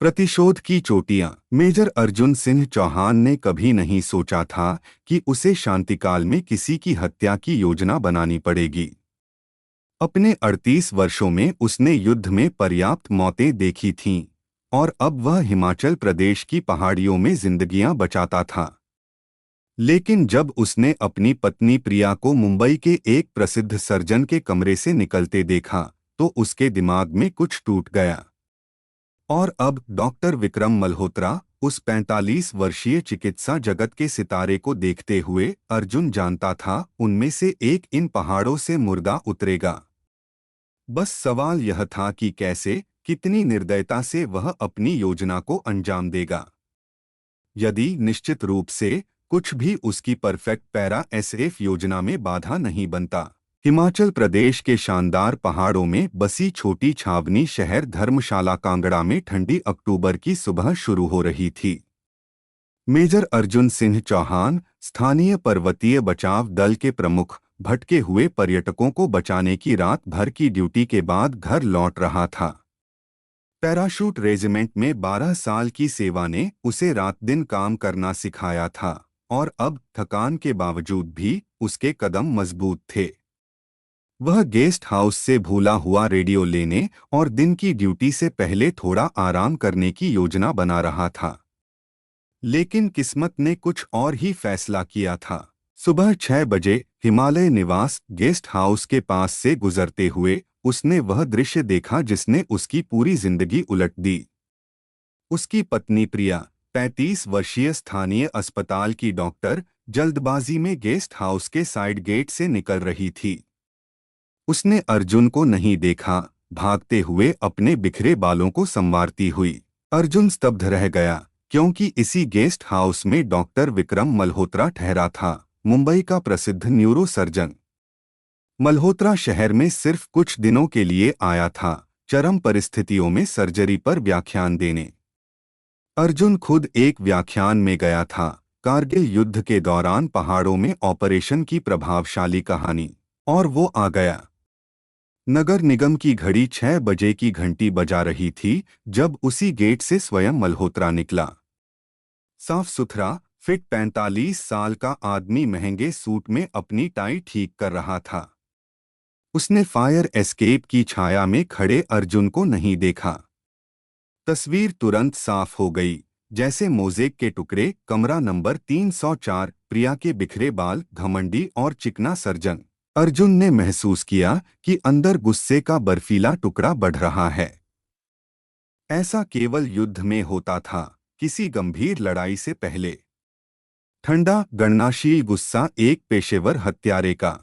प्रतिशोध की चोटियां। मेजर अर्जुन सिंह चौहान ने कभी नहीं सोचा था कि उसे शांतिकाल में किसी की हत्या की योजना बनानी पड़ेगी। अपने 38 वर्षों में उसने युद्ध में पर्याप्त मौतें देखी थीं और अब वह हिमाचल प्रदेश की पहाड़ियों में जिंदगियां बचाता था। लेकिन जब उसने अपनी पत्नी प्रिया को मुंबई के एक प्रसिद्ध सर्जन के कमरे से निकलते देखा तो उसके दिमाग में कुछ टूट गया। और अब डॉक्टर विक्रम मल्होत्रा, उस 45 वर्षीय चिकित्सा जगत के सितारे को देखते हुए अर्जुन जानता था उनमें से एक इन पहाड़ों से मुर्दा उतरेगा। बस सवाल यह था कि कैसे, कितनी निर्दयता से वह अपनी योजना को अंजाम देगा। यदि निश्चित रूप से कुछ भी उसकी परफेक्ट पैरा एसएफ योजना में बाधा नहीं बनता। हिमाचल प्रदेश के शानदार पहाड़ों में बसी छोटी छावनी शहर धर्मशाला कांगड़ा में ठंडी अक्टूबर की सुबह शुरू हो रही थी। मेजर अर्जुन सिंह चौहान, स्थानीय पर्वतीय बचाव दल के प्रमुख, भटके हुए पर्यटकों को बचाने की रात भर की ड्यूटी के बाद घर लौट रहा था। पैराशूट रेजिमेंट में 12 साल की सेवा ने उसे रात दिन काम करना सिखाया था और अब थकान के बावजूद भी उसके कदम मजबूत थे। वह गेस्ट हाउस से भूला हुआ रेडियो लेने और दिन की ड्यूटी से पहले थोड़ा आराम करने की योजना बना रहा था। लेकिन किस्मत ने कुछ और ही फैसला किया था। सुबह 6 बजे हिमालय निवास गेस्ट हाउस के पास से गुजरते हुए उसने वह दृश्य देखा जिसने उसकी पूरी जिंदगी उलट दी। उसकी पत्नी प्रिया, 35 वर्षीय स्थानीय अस्पताल की डॉक्टर, जल्दबाजी में गेस्ट हाउस के साइड गेट से निकल रही थी। उसने अर्जुन को नहीं देखा, भागते हुए अपने बिखरे बालों को संवारती हुई। अर्जुन स्तब्ध रह गया, क्योंकि इसी गेस्ट हाउस में डॉक्टर विक्रम मल्होत्रा ठहरा था, मुंबई का प्रसिद्ध न्यूरो सर्जन। मल्होत्रा शहर में सिर्फ कुछ दिनों के लिए आया था, चरम परिस्थितियों में सर्जरी पर व्याख्यान देने। अर्जुन खुद एक व्याख्यान में गया था, कारगिल युद्ध के दौरान पहाड़ों में ऑपरेशन की प्रभावशाली कहानी। और वो आ गया। नगर निगम की घड़ी 6 बजे की घंटी बजा रही थी जब उसी गेट से स्वयं मल्होत्रा निकला। साफ सुथरा, फिट 45 साल का आदमी महंगे सूट में अपनी टाई ठीक कर रहा था। उसने फायर एस्केप की छाया में खड़े अर्जुन को नहीं देखा। तस्वीर तुरंत साफ हो गई, जैसे मोज़ेक के टुकड़े। कमरा नंबर 304, प्रिया के बिखरे बाल, घमंडी और चिकना सर्जन। अर्जुन ने महसूस किया कि अंदर गुस्से का बर्फीला टुकड़ा बढ़ रहा है। ऐसा केवल युद्ध में होता था, किसी गंभीर लड़ाई से पहले। ठंडा, गणनाशील गुस्सा एक पेशेवर हत्यारे का।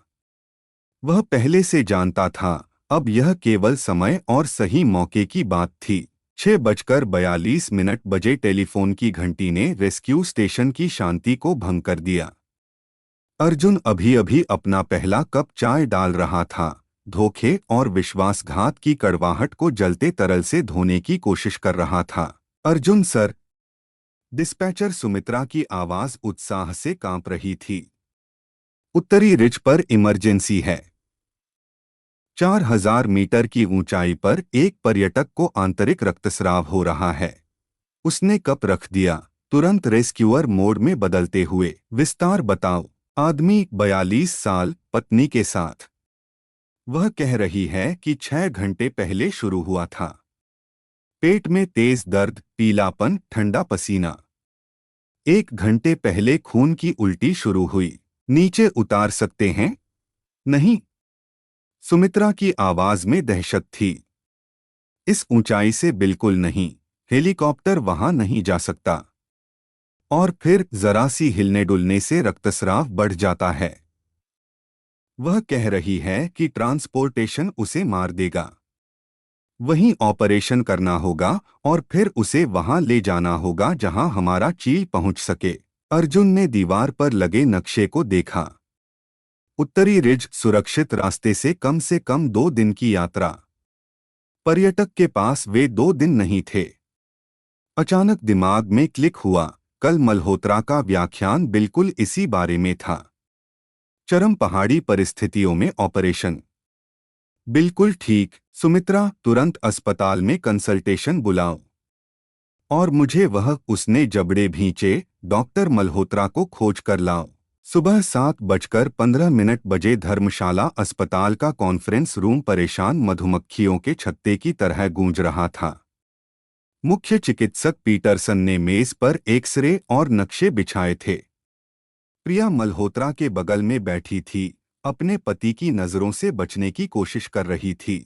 वह पहले से जानता था, अब यह केवल समय और सही मौके की बात थी। 6:42 बजे टेलीफोन की घंटी ने रेस्क्यू स्टेशन की शांति को भंग कर दिया। अर्जुन अभी अभी अपना पहला कप चाय डाल रहा था, धोखे और विश्वासघात की कड़वाहट को जलते तरल से धोने की कोशिश कर रहा था। अर्जुन सर, डिस्पैचर सुमित्रा की आवाज उत्साह से कांप रही थी। उत्तरी रिज पर इमरजेंसी है। 4000 मीटर की ऊंचाई पर एक पर्यटक को आंतरिक रक्तस्राव हो रहा है। उसने कप रख दिया, तुरंत रेस्क्यूअर मोड में बदलते हुए। विस्तार बताओ। आदमी 42 साल, पत्नी के साथ। वह कह रही है कि 6 घंटे पहले शुरू हुआ था। पेट में तेज दर्द, पीलापन, ठंडा पसीना। 1 घंटे पहले खून की उल्टी शुरू हुई। नीचे उतार सकते हैं? नहीं। सुमित्रा की आवाज में दहशत थी। इस ऊंचाई से बिल्कुल नहीं, हेलीकॉप्टर वहां नहीं जा सकता। और फिर जरा सी हिलने डुलने से रक्तस्राव बढ़ जाता है। वह कह रही है कि ट्रांसपोर्टेशन उसे मार देगा। वहीं ऑपरेशन करना होगा और फिर उसे वहां ले जाना होगा जहां हमारा चील पहुंच सके। अर्जुन ने दीवार पर लगे नक्शे को देखा। उत्तरी रिज सुरक्षित रास्ते से कम 2 दिन की यात्रा। पर्यटक के पास वे 2 दिन नहीं थे। अचानक दिमाग में क्लिक हुआ, कल मल्होत्रा का व्याख्यान बिल्कुल इसी बारे में था। चरम पहाड़ी परिस्थितियों में ऑपरेशन। बिल्कुल ठीक। सुमित्रा, तुरंत अस्पताल में कंसल्टेशन बुलाओ। और मुझे वह उसने जबड़े भींचे, डॉक्टर मल्होत्रा को खोज कर लाओ। सुबह 7:15 बजे धर्मशाला अस्पताल का कॉन्फ्रेंस रूम परेशान मधुमक्खियों के छत्ते की तरह गूंज रहा था। मुख्य चिकित्सक पीटरसन ने मेज पर एक्सरे और नक्शे बिछाए थे। प्रिया मल्होत्रा के बगल में बैठी थी, अपने पति की नजरों से बचने की कोशिश कर रही थी।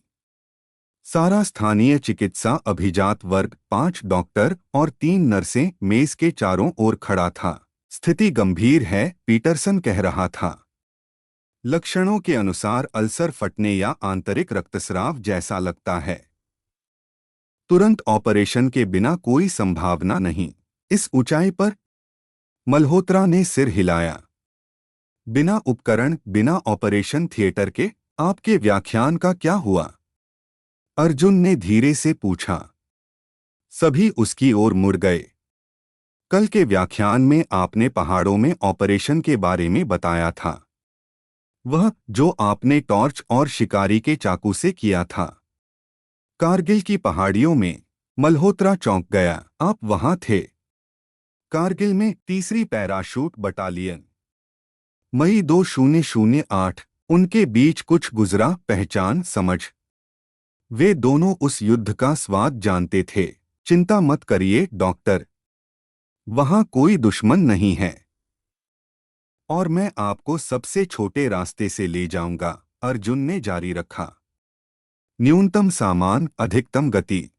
सारा स्थानीय चिकित्सा अभिजात वर्ग, 5 डॉक्टर और 3 नर्सें मेज के चारों ओर खड़ा था। स्थिति गंभीर है, पीटरसन कह रहा था। लक्षणों के अनुसार अल्सर फटने या आंतरिक रक्तस्राव जैसा लगता है। तुरंत ऑपरेशन के बिना कोई संभावना नहीं। इस ऊंचाई पर? मल्होत्रा ने सिर हिलाया। बिना उपकरण, बिना ऑपरेशन थिएटर के? आपके व्याख्यान का क्या हुआ? अर्जुन ने धीरे से पूछा। सभी उसकी ओर मुड़ गए। कल के व्याख्यान में आपने पहाड़ों में ऑपरेशन के बारे में बताया था, वह जो आपने टॉर्च और शिकारी के चाकू से किया था। कारगिल की पहाड़ियों में? मल्होत्रा चौंक गया। आप वहां थे? कारगिल में 3री पैराशूट बटालियन। मई 2008। उनके बीच कुछ गुजरा, पहचान, समझ? वे दोनों उस युद्ध का स्वाद जानते थे। चिंता मत करिए डॉक्टर, वहां कोई दुश्मन नहीं है और मैं आपको सबसे छोटे रास्ते से ले जाऊंगा, अर्जुन ने जारी रखा। न्यूनतम सामान, अधिकतम गति।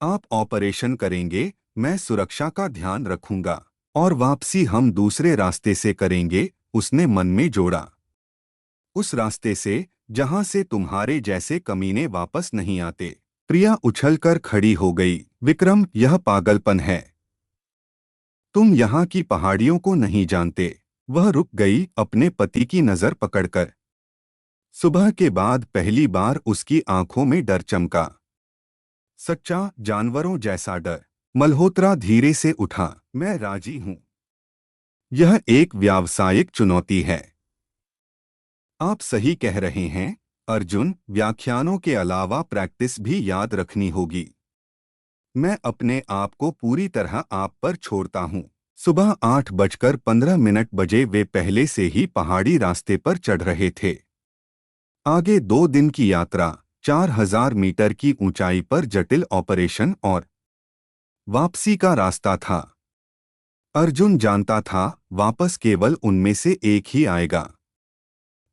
आप ऑपरेशन करेंगे, मैं सुरक्षा का ध्यान रखूंगा और वापसी हम दूसरे रास्ते से करेंगे, उसने मन में जोड़ा। उस रास्ते से जहां से तुम्हारे जैसे कमीने वापस नहीं आते। प्रिया उछलकर खड़ी हो गई। विक्रम, यह पागलपन है। तुम यहाँ की पहाड़ियों को नहीं जानते। वह रुक गई, अपने पति की नजर पकड़कर। सुबह के बाद पहली बार उसकी आंखों में डर चमका। सच्चा, जानवरों जैसा डर। मल्होत्रा धीरे से उठा। मैं राजी हूं। यह एक व्यावसायिक चुनौती है। आप सही कह रहे हैं अर्जुन, व्याख्यानों के अलावा प्रैक्टिस भी याद रखनी होगी। मैं अपने आप को पूरी तरह आप पर छोड़ता हूं। सुबह 8:15 बजे वे पहले से ही पहाड़ी रास्ते पर चढ़ रहे थे। आगे 2 दिन की यात्रा, 4000 मीटर की ऊंचाई पर जटिल ऑपरेशन और वापसी का रास्ता था। अर्जुन जानता था वापस केवल उनमें से एक ही आएगा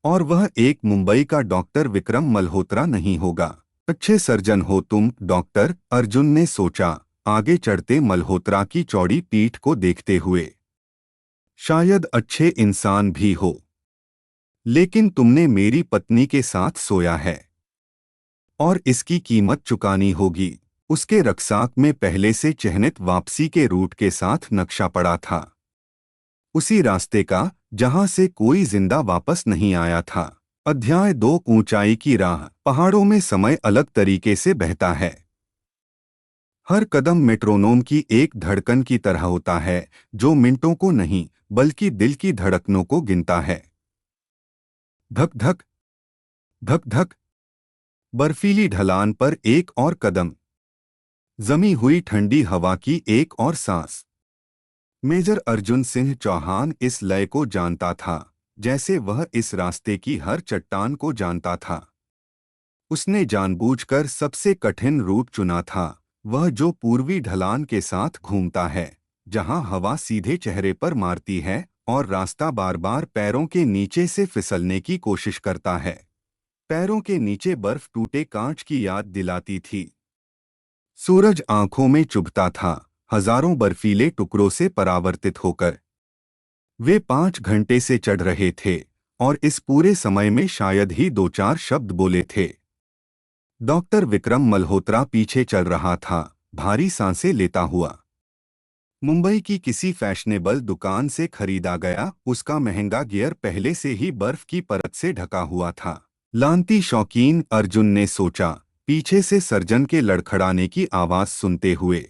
और वह एक मुंबई का डॉक्टर विक्रम मल्होत्रा नहीं होगा। अच्छे सर्जन हो तुम डॉक्टर, अर्जुन ने सोचा, आगे चढ़ते मल्होत्रा की चौड़ी पीठ को देखते हुए। शायद अच्छे इंसान भी हो, लेकिन तुमने मेरी पत्नी के साथ सोया है और इसकी कीमत चुकानी होगी। उसके रक्साक में पहले से चिह्नित वापसी के रूट के साथ नक्शा पड़ा था, उसी रास्ते का जहां से कोई जिंदा वापस नहीं आया था। अध्याय 2, ऊंचाई की राह। पहाड़ों में समय अलग तरीके से बहता है। हर कदम मेट्रोनोम की एक धड़कन की तरह होता है, जो मिनटों को नहीं बल्कि दिल की धड़कनों को गिनता है। धक धक, धक धक। बर्फीली ढलान पर एक और कदम, जमी हुई ठंडी हवा की एक और सांस। मेजर अर्जुन सिंह चौहान इस लय को जानता था, जैसे वह इस रास्ते की हर चट्टान को जानता था। उसने जानबूझकर सबसे कठिन रूट चुना था, वह जो पूर्वी ढलान के साथ घूमता है, जहां हवा सीधे चेहरे पर मारती है और रास्ता बार बार पैरों के नीचे से फिसलने की कोशिश करता है। पैरों के नीचे बर्फ टूटे कांच की याद दिलाती थी। सूरज आंखों में चुभता था, हजारों बर्फीले टुकड़ों से परावर्तित होकर। वे 5 घंटे से चढ़ रहे थे और इस पूरे समय में शायद ही 2-4 शब्द बोले थे। डॉक्टर विक्रम मल्होत्रा पीछे चल रहा था, भारी सांसें लेता हुआ। मुंबई की किसी फैशनेबल दुकान से खरीदा गया उसका महंगा गियर पहले से ही बर्फ की परत से ढका हुआ था। लांती शौकीन, अर्जुन ने सोचा, पीछे से सर्जन के लड़खड़ाने की आवाज सुनते हुए।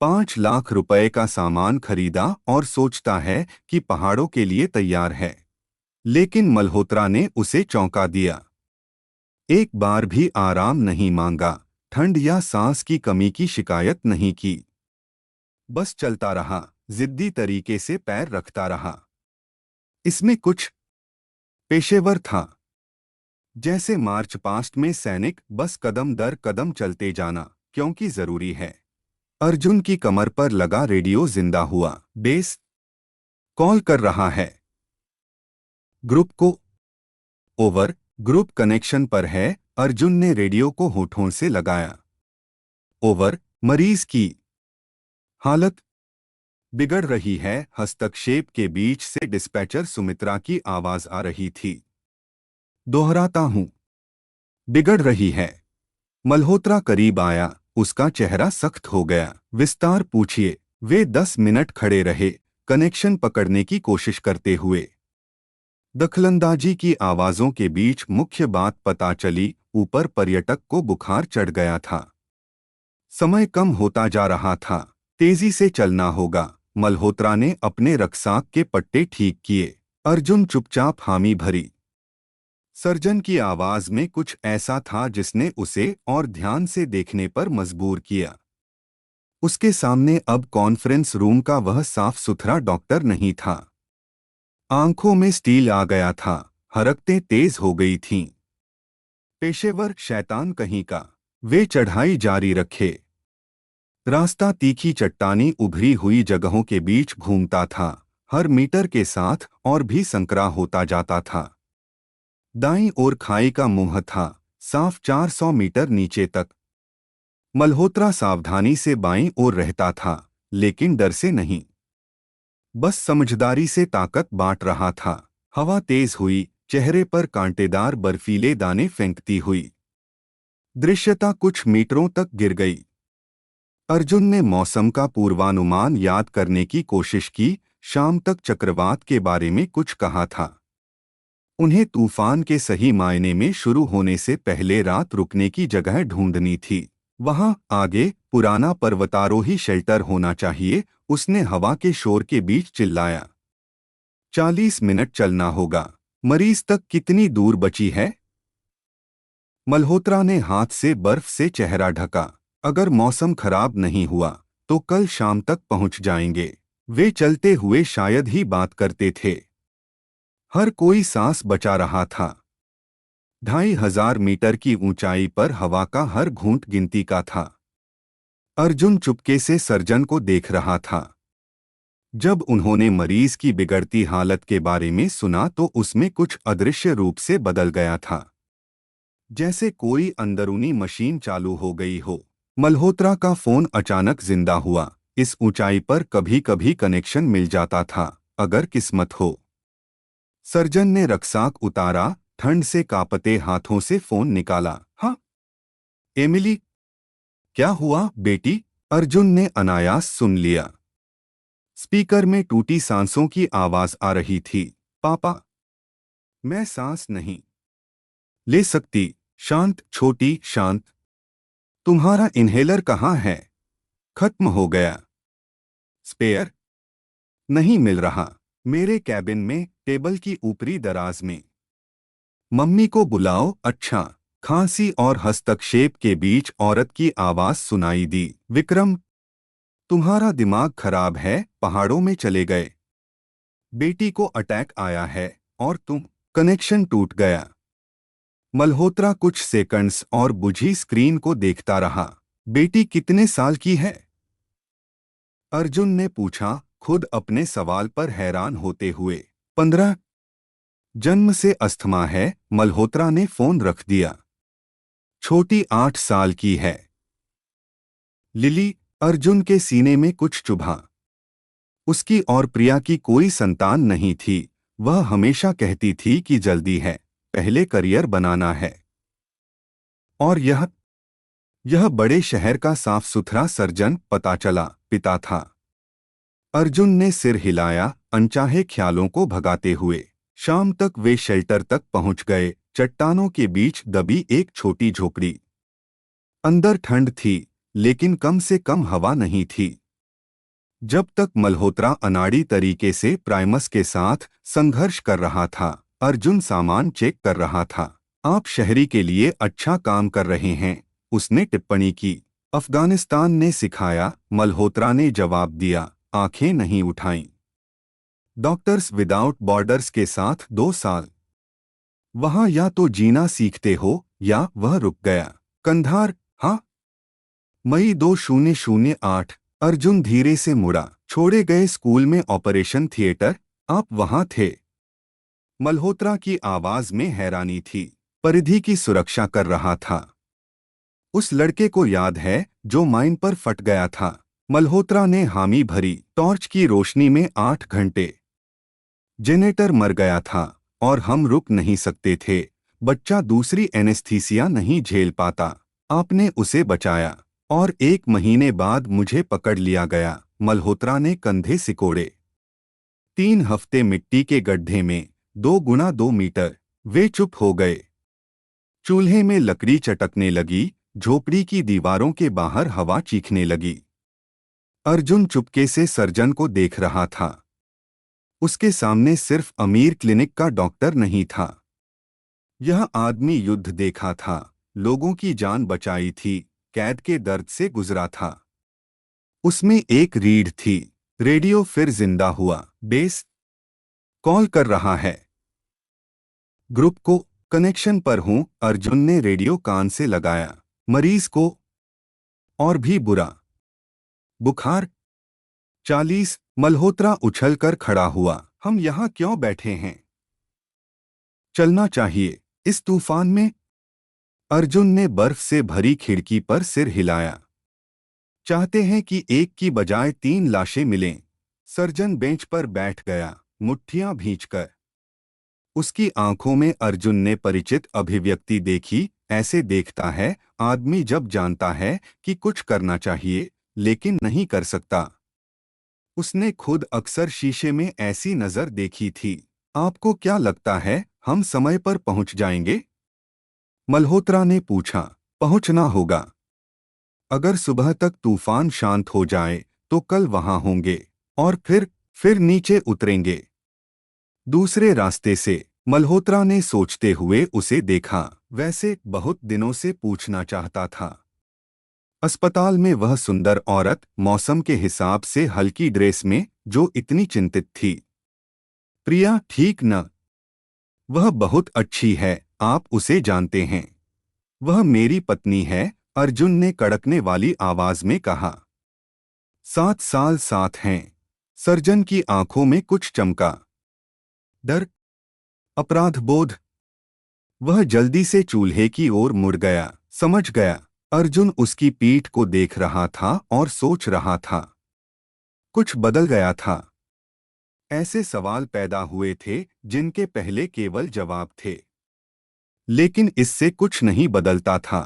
5 लाख रुपए का सामान खरीदा और सोचता है कि पहाड़ों के लिए तैयार है। लेकिन मल्होत्रा ने उसे चौंका दिया। एक बार भी आराम नहीं मांगा, ठंड या सांस की कमी की शिकायत नहीं की। बस चलता रहा, जिद्दी तरीके से पैर रखता रहा। इसमें कुछ पेशेवर था, जैसे मार्च पास्ट में सैनिक बस कदम दर कदम चलते जाना क्योंकि जरूरी है। अर्जुन की कमर पर लगा रेडियो जिंदा हुआ। बेस कॉल कर रहा है। ग्रुप को। ओवर। ग्रुप कनेक्शन पर है। अर्जुन ने रेडियो को होठों से लगाया। ओवर। मरीज की हालत बिगड़ रही है। हस्तक्षेप के बीच से डिस्पैचर सुमित्रा की आवाज आ रही थी। दोहराता हूं, बिगड़ रही है। मल्होत्रा करीब आया। उसका चेहरा सख्त हो गया। विस्तार पूछिए। वे 10 मिनट खड़े रहे, कनेक्शन पकड़ने की कोशिश करते हुए। दखलंदाजी की आवाजों के बीच मुख्य बात पता चली। ऊपर पर्यटक को बुखार चढ़ गया था। समय कम होता जा रहा था। तेजी से चलना होगा। मल्होत्रा ने अपने रक्साक के पट्टे ठीक किए। अर्जुन चुपचाप हामी भरी। सर्जन की आवाज में कुछ ऐसा था जिसने उसे और ध्यान से देखने पर मजबूर किया। उसके सामने अब कॉन्फ्रेंस रूम का वह साफ सुथरा डॉक्टर नहीं था। आंखों में स्टील आ गया था। हरकतें तेज हो गई थीं। पेशेवर शैतान कहीं का। वे चढ़ाई जारी रखे। रास्ता तीखी चट्टानी उभरी हुई जगहों के बीच घूमता था। हर मीटर के साथ और भी संकरा होता जाता था। दाईं ओर खाई का मुंह था, साफ 400 मीटर नीचे तक। मल्होत्रा सावधानी से बाईं ओर रहता था, लेकिन डर से नहीं, बस समझदारी से ताकत बांट रहा था। हवा तेज हुई, चेहरे पर कांटेदार बर्फीले दाने फेंकती हुई। दृश्यता कुछ मीटरों तक गिर गई। अर्जुन ने मौसम का पूर्वानुमान याद करने की कोशिश की। शाम तक चक्रवात के बारे में कुछ कहा था। उन्हें तूफान के सही मायने में शुरू होने से पहले रात रुकने की जगह ढूंढनी थी। वहां आगे पुराना पर्वतारोही शेल्टर होना चाहिए। उसने हवा के शोर के बीच चिल्लाया। 40 मिनट चलना होगा। मरीज तक कितनी दूर बची है? मल्होत्रा ने हाथ से बर्फ से चेहरा ढका। अगर मौसम खराब नहीं हुआ तो कल शाम तक पहुंच जाएंगे। वे चलते हुए शायद ही बात करते थे। हर कोई सांस बचा रहा था। 2500 मीटर की ऊंचाई पर हवा का हर घूंट गिनती का था। अर्जुन चुपके से सर्जन को देख रहा था। जब उन्होंने मरीज की बिगड़ती हालत के बारे में सुना तो उसमें कुछ अदृश्य रूप से बदल गया था, जैसे कोई अंदरूनी मशीन चालू हो गई हो। मल्होत्रा का फोन अचानक जिंदा हुआ। इस ऊंचाई पर कभी कभी कनेक्शन मिल जाता था, अगर किस्मत हो। सर्जन ने रक्साक उतारा, ठंड से कांपते हाथों से फोन निकाला। हाँ एमिली। क्या हुआ बेटी? अर्जुन ने अनायास सुन लिया। स्पीकर में टूटी सांसों की आवाज आ रही थी। पापा, मैं सांस नहीं ले सकती। शांत छोटी शांत। तुम्हारा इन्हेलर कहाँ है? खत्म हो गया। स्पेयर नहीं मिल रहा। मेरे कैबिन में, टेबल की ऊपरी दराज में। मम्मी को बुलाओ। अच्छा। खांसी और हस्तक्षेप के बीच औरत की आवाज सुनाई दी। विक्रम, तुम्हारा दिमाग खराब है, पहाड़ों में चले गए। बेटी को अटैक आया है और तुम। कनेक्शन टूट गया। मल्होत्रा कुछ सेकंड्स और बुझी स्क्रीन को देखता रहा। बेटी कितने साल की है? अर्जुन ने पूछा, खुद अपने सवाल पर हैरान होते हुए। 15। जन्म से अस्थमा है। मल्होत्रा ने फोन रख दिया। छोटी 8 साल की है। लिली। अर्जुन के सीने में कुछ चुभा। उसकी और प्रिया की कोई संतान नहीं थी। वह हमेशा कहती थी कि जल्दी है, पहले करियर बनाना है। और यह बड़े शहर का साफ सुथरा सर्जन, पता चला, पिता था। अर्जुन ने सिर हिलाया, अनचाहे ख्यालों को भगाते हुए। शाम तक वे शेल्टर तक पहुंच गए। चट्टानों के बीच दबी एक छोटी झोपड़ी। अंदर ठंड थी, लेकिन कम से कम हवा नहीं थी। जब तक मल्होत्रा अनाड़ी तरीके से प्राइमस के साथ संघर्ष कर रहा था, अर्जुन सामान चेक कर रहा था। आप शहरी के लिए अच्छा काम कर रहे हैं, उसने टिप्पणी की। अफगानिस्तान ने सिखाया, मल्होत्रा ने जवाब दिया, आंखें नहीं उठाईं। डॉक्टर्स विदाउट बॉर्डर्स के साथ 2 साल। वहां या तो जीना सीखते हो या वह रुक गया। कंधार, हाँ। मई 2008। अर्जुन धीरे से मुड़ा। छोड़े गए स्कूल में ऑपरेशन थिएटर, आप वहां थे? मल्होत्रा की आवाज में हैरानी थी। परिधि की सुरक्षा कर रहा था। उस लड़के को याद है जो माइन पर फट गया था? मल्होत्रा ने हामी भरी। टॉर्च की रोशनी में 8 घंटे। जेनेटर मर गया था और हम रुक नहीं सकते थे। बच्चा दूसरी एनेस्थीसिया नहीं झेल पाता। आपने उसे बचाया और 1 महीने बाद मुझे पकड़ लिया गया। मल्होत्रा ने कंधे सिकोड़े। 3 हफ्ते मिट्टी के गड्ढे में, 2 गुना 2 मीटर। वे चुप हो गए। चूल्हे में लकड़ी चटकने लगी, झोपड़ी की दीवारों के बाहर हवा चीखने लगी। अर्जुन चुपके से सर्जन को देख रहा था। उसके सामने सिर्फ अमीर क्लिनिक का डॉक्टर नहीं था। यह आदमी युद्ध देखा था, लोगों की जान बचाई थी, कैद के दर्द से गुजरा था। उसमें एक रीढ़ थी। रेडियो फिर जिंदा हुआ। बेस कॉल कर रहा है। ग्रुप को। कनेक्शन पर हूं। अर्जुन ने रेडियो कान से लगाया। मरीज को और भी बुरा बुखार 40। मल्होत्रा उछलकर खड़ा हुआ। हम यहाँ क्यों बैठे हैं? चलना चाहिए इस तूफान में। अर्जुन ने बर्फ से भरी खिड़की पर सिर हिलाया। चाहते हैं कि एक की बजाय 3 लाशें मिलें। सर्जन बेंच पर बैठ गया, मुट्ठियां भींचकर। उसकी आंखों में अर्जुन ने परिचित अभिव्यक्ति देखी। ऐसे देखता है आदमी जब जानता है कि कुछ करना चाहिए लेकिन नहीं कर सकता। उसने खुद अक्सर शीशे में ऐसी नजर देखी थी। आपको क्या लगता है हम समय पर पहुंच जाएंगे? मल्होत्रा ने पूछा। पहुंचना होगा। अगर सुबह तक तूफान शांत हो जाए तो कल वहां होंगे और फिर नीचे उतरेंगे दूसरे रास्ते से। मल्होत्रा ने सोचते हुए उसे देखा। वैसे बहुत दिनों से पूछना चाहता था। अस्पताल में वह सुंदर औरत, मौसम के हिसाब से हल्की ड्रेस में, जो इतनी चिंतित थी। प्रिया, ठीक न? वह बहुत अच्छी है, आप उसे जानते हैं। वह मेरी पत्नी है, अर्जुन ने कड़कने वाली आवाज में कहा। 7 साल साथ हैं। सर्जन की आंखों में कुछ चमका। डर, अपराध बोध। वह जल्दी से चूल्हे की ओर मुड़ गया। समझ गया। अर्जुन उसकी पीठ को देख रहा था और सोच रहा था। कुछ बदल गया था। ऐसे सवाल पैदा हुए थे जिनके पहले केवल जवाब थे। लेकिन इससे कुछ नहीं बदलता था।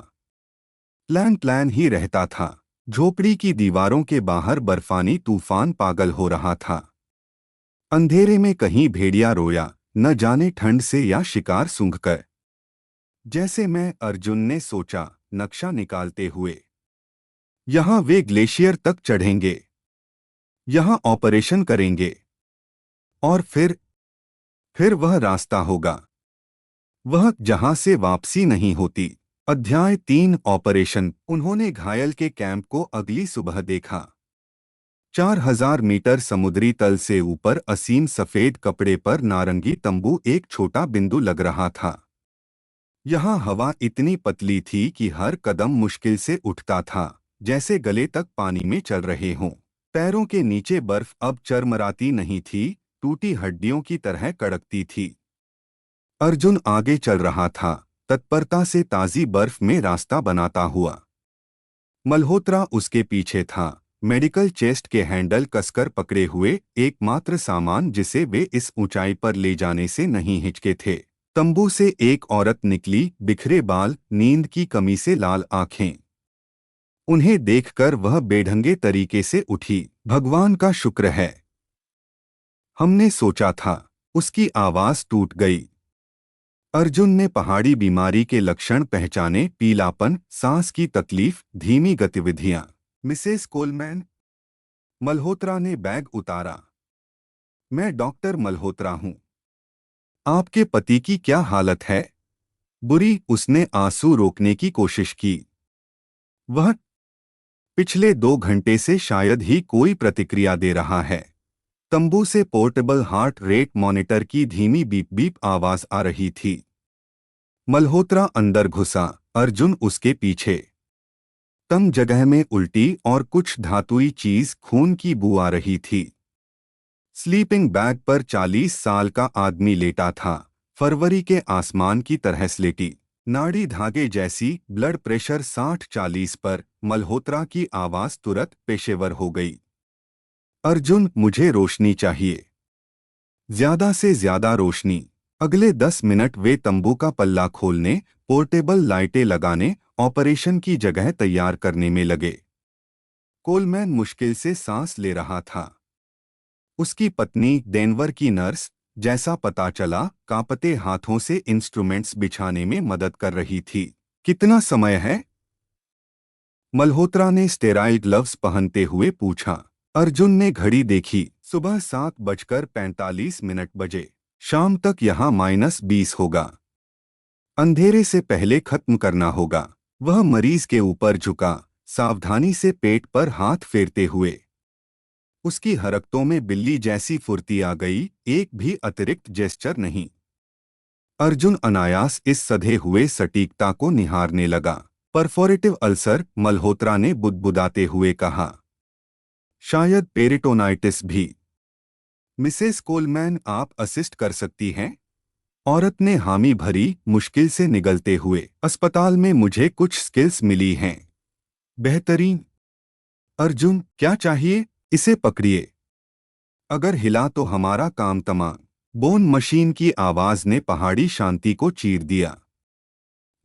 प्लान ही रहता था। झोपड़ी की दीवारों के बाहर बर्फानी तूफान पागल हो रहा था। अंधेरे में कहीं भेड़िया रोया, न जाने ठंड से या शिकार सूंघकर। जैसे मैं, अर्जुन ने सोचा, नक्शा निकालते हुए। यहां वे ग्लेशियर तक चढ़ेंगे। यहां ऑपरेशन करेंगे। और फिर वह रास्ता होगा। वह जहां से वापसी नहीं होती। अध्याय 3 ऑपरेशन। उन्होंने घायल के कैंप को अगली सुबह देखा। 4000 मीटर समुद्री तल से ऊपर असीम सफेद कपड़े पर नारंगी तंबू एक छोटा बिंदु लग रहा था। यहाँ हवा इतनी पतली थी कि हर कदम मुश्किल से उठता था, जैसे गले तक पानी में चल रहे हों। पैरों के नीचे बर्फ अब चरमराती नहीं थी, टूटी हड्डियों की तरह कड़कती थी। अर्जुन आगे चल रहा था, तत्परता से ताज़ी बर्फ में रास्ता बनाता हुआ। मल्होत्रा उसके पीछे था, मेडिकल चेस्ट के हैंडल कसकर पकड़े हुए, एकमात्र सामान जिसे वे इस ऊंचाई पर ले जाने से नहीं हिचके थे। तंबू से एक औरत निकली, बिखरे बाल, नींद की कमी से लाल आंखें। उन्हें देखकर वह बेढंगे तरीके से उठी। भगवान का शुक्र है। हमने सोचा था। उसकी आवाज टूट गई। अर्जुन ने पहाड़ी बीमारी के लक्षण पहचाने, पीलापन, सांस की तकलीफ, धीमी गतिविधियां। Mrs Coleman? मल्होत्रा ने बैग उतारा। मैं डॉक्टर मल्होत्रा हूं। आपके पति की क्या हालत है? बुरी। उसने आंसू रोकने की कोशिश की। वह पिछले 2 घंटे से शायद ही कोई प्रतिक्रिया दे रहा है। तंबू से पोर्टेबल हार्ट रेट मॉनिटर की धीमी बीप बीप आवाज आ रही थी। मल्होत्रा अंदर घुसा, अर्जुन उसके पीछे। तम जगह में उल्टी और कुछ धातुई चीज खून की बू आ रही थी। स्लीपिंग बैग पर 40 साल का आदमी लेटा था, फरवरी के आसमान की तरह स्लेटी, नाड़ी धागे जैसी। ब्लड प्रेशर 60-40 पर। मल्होत्रा की आवाज तुरंत पेशेवर हो गई। अर्जुन, मुझे रोशनी चाहिए, ज्यादा से ज्यादा रोशनी। अगले 10 मिनट वे तंबू का पल्ला खोलने, पोर्टेबल लाइटें लगाने, ऑपरेशन की जगह तैयार करने में लगे। कोलमैन मुश्किल से सांस ले रहा था। उसकी पत्नी, डेनवर की नर्स, जैसा पता चला, कांपते हाथों से इंस्ट्रूमेंट्स बिछाने में मदद कर रही थी। कितना समय है? मल्होत्रा ने स्टेराइल ग्लव्स पहनते हुए पूछा। अर्जुन ने घड़ी देखी। सुबह 7:45 बजे। शाम तक यहाँ -20 होगा। अंधेरे से पहले खत्म करना होगा। वह मरीज के ऊपर झुका, सावधानी से पेट पर हाथ फेरते हुए। उसकी हरकतों में बिल्ली जैसी फुर्ती आ गई, एक भी अतिरिक्त जेस्चर नहीं। अर्जुन अनायास इस सधे हुए सटीकता को निहारने लगा। परफोरेटिव अल्सर, मल्होत्रा ने बुदबुदाते हुए कहा। शायद पेरिटोनाइटिस भी। मिसेस कोलमैन, आप असिस्ट कर सकती हैं? औरत ने हामी भरी, मुश्किल से निगलते हुए। अस्पताल में मुझे कुछ स्किल्स मिली हैं। बेहतरीन। अर्जुन, क्या चाहिए? इसे पकड़िए। अगर हिला तो हमारा काम तमाम। बोन मशीन की आवाज ने पहाड़ी शांति को चीर दिया।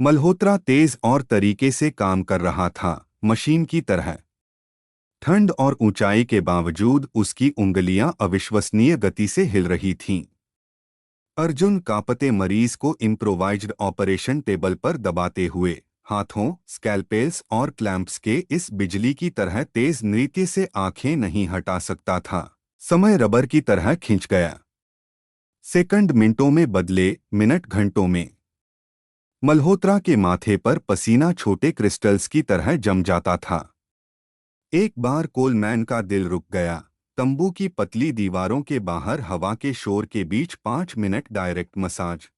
मल्होत्रा तेज और तरीके से काम कर रहा था, मशीन की तरह। ठंड और ऊंचाई के बावजूद उसकी उंगलियां अविश्वसनीय गति से हिल रही थीं। अर्जुन कांपते मरीज को इम्प्रोवाइज्ड ऑपरेशन टेबल पर दबाते हुए, हाथों, स्कैल्पेल्स और क्लैंप्स के इस बिजली की तरह तेज नृत्य से आंखें नहीं हटा सकता था। समय रबर की तरह खिंच गया। सेकंड मिनटों में बदले, मिनट घंटों में। मल्होत्रा के माथे पर पसीना छोटे क्रिस्टल्स की तरह जम जाता था। एक बार कोलमैन का दिल रुक गया। तंबू की पतली दीवारों के बाहर हवा के शोर के बीच 5 मिनट डायरेक्ट मसाज।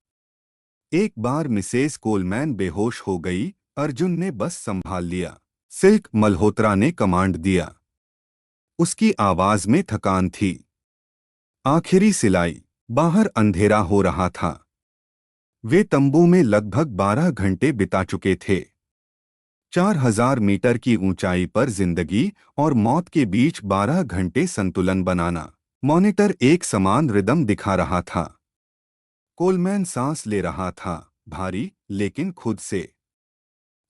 एक बार मिसेस कोलमैन बेहोश हो गई, अर्जुन ने बस संभाल लिया। सिल्क, मल्होत्रा ने कमांड दिया। उसकी आवाज में थकान थी। आखिरी सिलाई। बाहर अंधेरा हो रहा था। वे तंबू में लगभग 12 घंटे बिता चुके थे। 4000 मीटर की ऊंचाई पर जिंदगी और मौत के बीच 12 घंटे संतुलन बनाना। मॉनिटर एक समान रिदम दिखा रहा था। कोलमैन सांस ले रहा था, भारी लेकिन खुद से।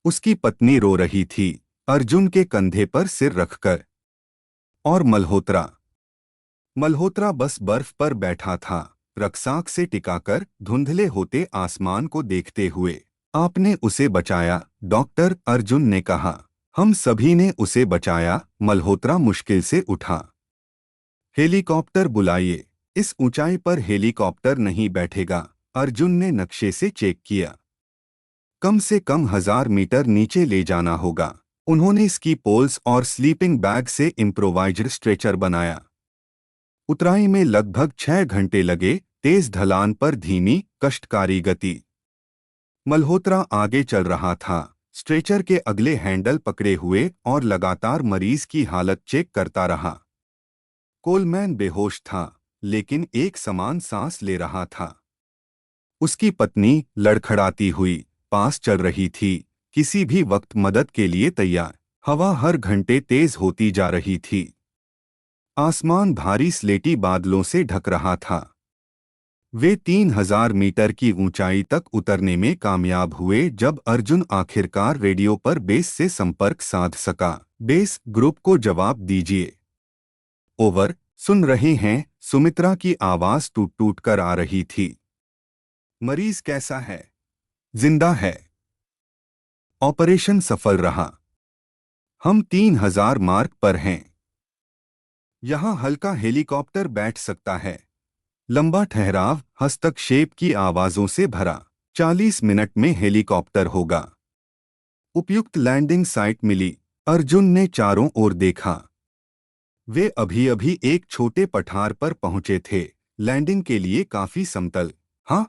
उसकी पत्नी रो रही थी, अर्जुन के कंधे पर सिर रखकर। और मल्होत्रा बस बर्फ पर बैठा था, रक्साक से टिकाकर, धुंधले होते आसमान को देखते हुए। आपने उसे बचाया, डॉक्टर, अर्जुन ने कहा। हम सभी ने उसे बचाया। मल्होत्रा मुश्किल से उठा। हेलीकॉप्टर बुलाइए। इस ऊंचाई पर हेलीकॉप्टर नहीं बैठेगा। अर्जुन ने नक्शे से चेक किया। कम से कम 1000 मीटर नीचे ले जाना होगा। उन्होंने स्की पोल्स और स्लीपिंग बैग से इम्प्रोवाइज्ड स्ट्रेचर बनाया। उतराई में लगभग 6 घंटे लगे, तेज ढलान पर धीमी, कष्टकारी गति। मल्होत्रा आगे चल रहा था, स्ट्रेचर के अगले हैंडल पकड़े हुए, और लगातार मरीज की हालत चेक करता रहा। कोलमैन बेहोश था, लेकिन एक समान सांस ले रहा था। उसकी पत्नी, लड़खड़ाती हुई, पास चल रही थी, किसी भी वक्त मदद के लिए तैयार। हवा हर घंटे तेज होती जा रही थी। आसमान भारी स्लेटी बादलों से ढक रहा था। वे 3000 मीटर की ऊंचाई तक उतरने में कामयाब हुए जब अर्जुन आखिरकार रेडियो पर बेस से संपर्क साध सका। बेस, ग्रुप को जवाब दीजिए। ओवर, सुन रहे हैं? सुमित्रा की आवाज टूट टूट कर आ रही थी। मरीज कैसा है? जिंदा है। ऑपरेशन सफल रहा। हम 3000 मार्क पर हैं। यहाँ हल्का हेलीकॉप्टर बैठ सकता है। लंबा ठहराव, हस्तक्षेप की आवाजों से भरा। 40 मिनट में हेलीकॉप्टर होगा। उपयुक्त लैंडिंग साइट मिली। अर्जुन ने चारों ओर देखा। वे अभी अभी एक छोटे पठार पर पहुंचे थे, लैंडिंग के लिए काफी समतल। हाँ,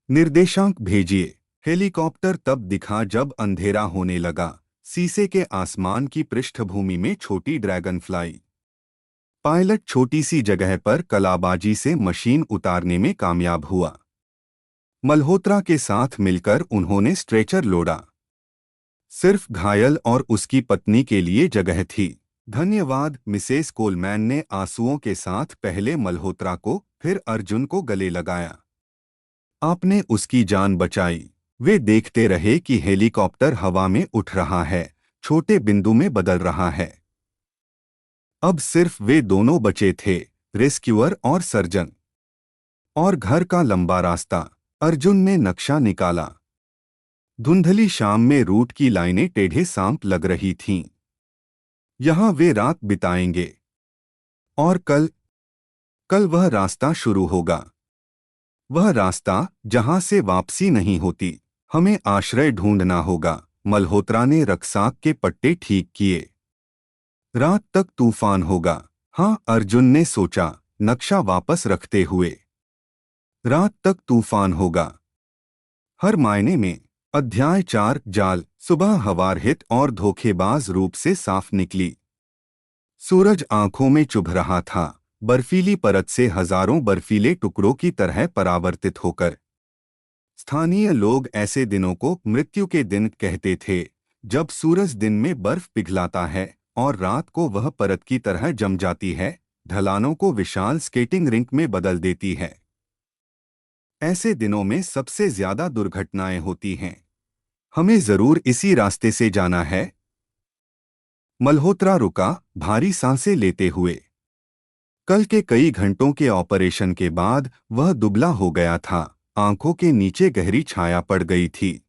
निर्देशांक भेजिए। हेलीकॉप्टर तब दिखा जब अंधेरा होने लगा। शीशे के आसमान की पृष्ठभूमि में छोटी ड्रैगन फ्लाई। पायलट छोटी सी जगह पर कलाबाजी से मशीन उतारने में कामयाब हुआ। मल्होत्रा के साथ मिलकर उन्होंने स्ट्रेचर लोड़ा। सिर्फ घायल और उसकी पत्नी के लिए जगह थी। धन्यवाद मिसेस कोलमैन ने आंसुओं के साथ पहले मल्होत्रा को फिर अर्जुन को गले लगाया। आपने उसकी जान बचाई। वे देखते रहे कि हेलीकॉप्टर हवा में उठ रहा है, छोटे बिंदु में बदल रहा है। अब सिर्फ वे दोनों बचे थे, रेस्क्यूअर और सर्जन। और घर का लंबा रास्ता। अर्जुन ने नक्शा निकाला। धुंधली शाम में रूट की लाइनें टेढ़े सांप लग रही थीं। यहां वे रात बिताएंगे। और कल वह रास्ता शुरू होगा। वह रास्ता जहां से वापसी नहीं होती। हमें आश्रय ढूंढना होगा। मल्होत्रा ने रक्साक के पट्टे ठीक किए। रात तक तूफान होगा। हाँ, अर्जुन ने सोचा, नक्शा वापस रखते हुए। रात तक तूफान होगा, हर मायने में। अध्याय 4 जाल। सुबह हवारहित और धोखेबाज रूप से साफ निकली। सूरज आंखों में चुभ रहा था, बर्फीली परत से हजारों बर्फीले टुकड़ों की तरह परावर्तित होकर। स्थानीय लोग ऐसे दिनों को मृत्यु के दिन कहते थे, जब सूरज दिन में बर्फ पिघलाता है और रात को वह परत की तरह जम जाती है, ढलानों को विशाल स्केटिंग रिंक में बदल देती है। ऐसे दिनों में सबसे ज्यादा दुर्घटनाएं होती हैं। हमें जरूर इसी रास्ते से जाना है। मल्होत्रा रुका, भारी सांसें लेते हुए। कल के कई घंटों के ऑपरेशन के बाद वह दुबला हो गया था, आंखों के नीचे गहरी छाया पड़ गई थी।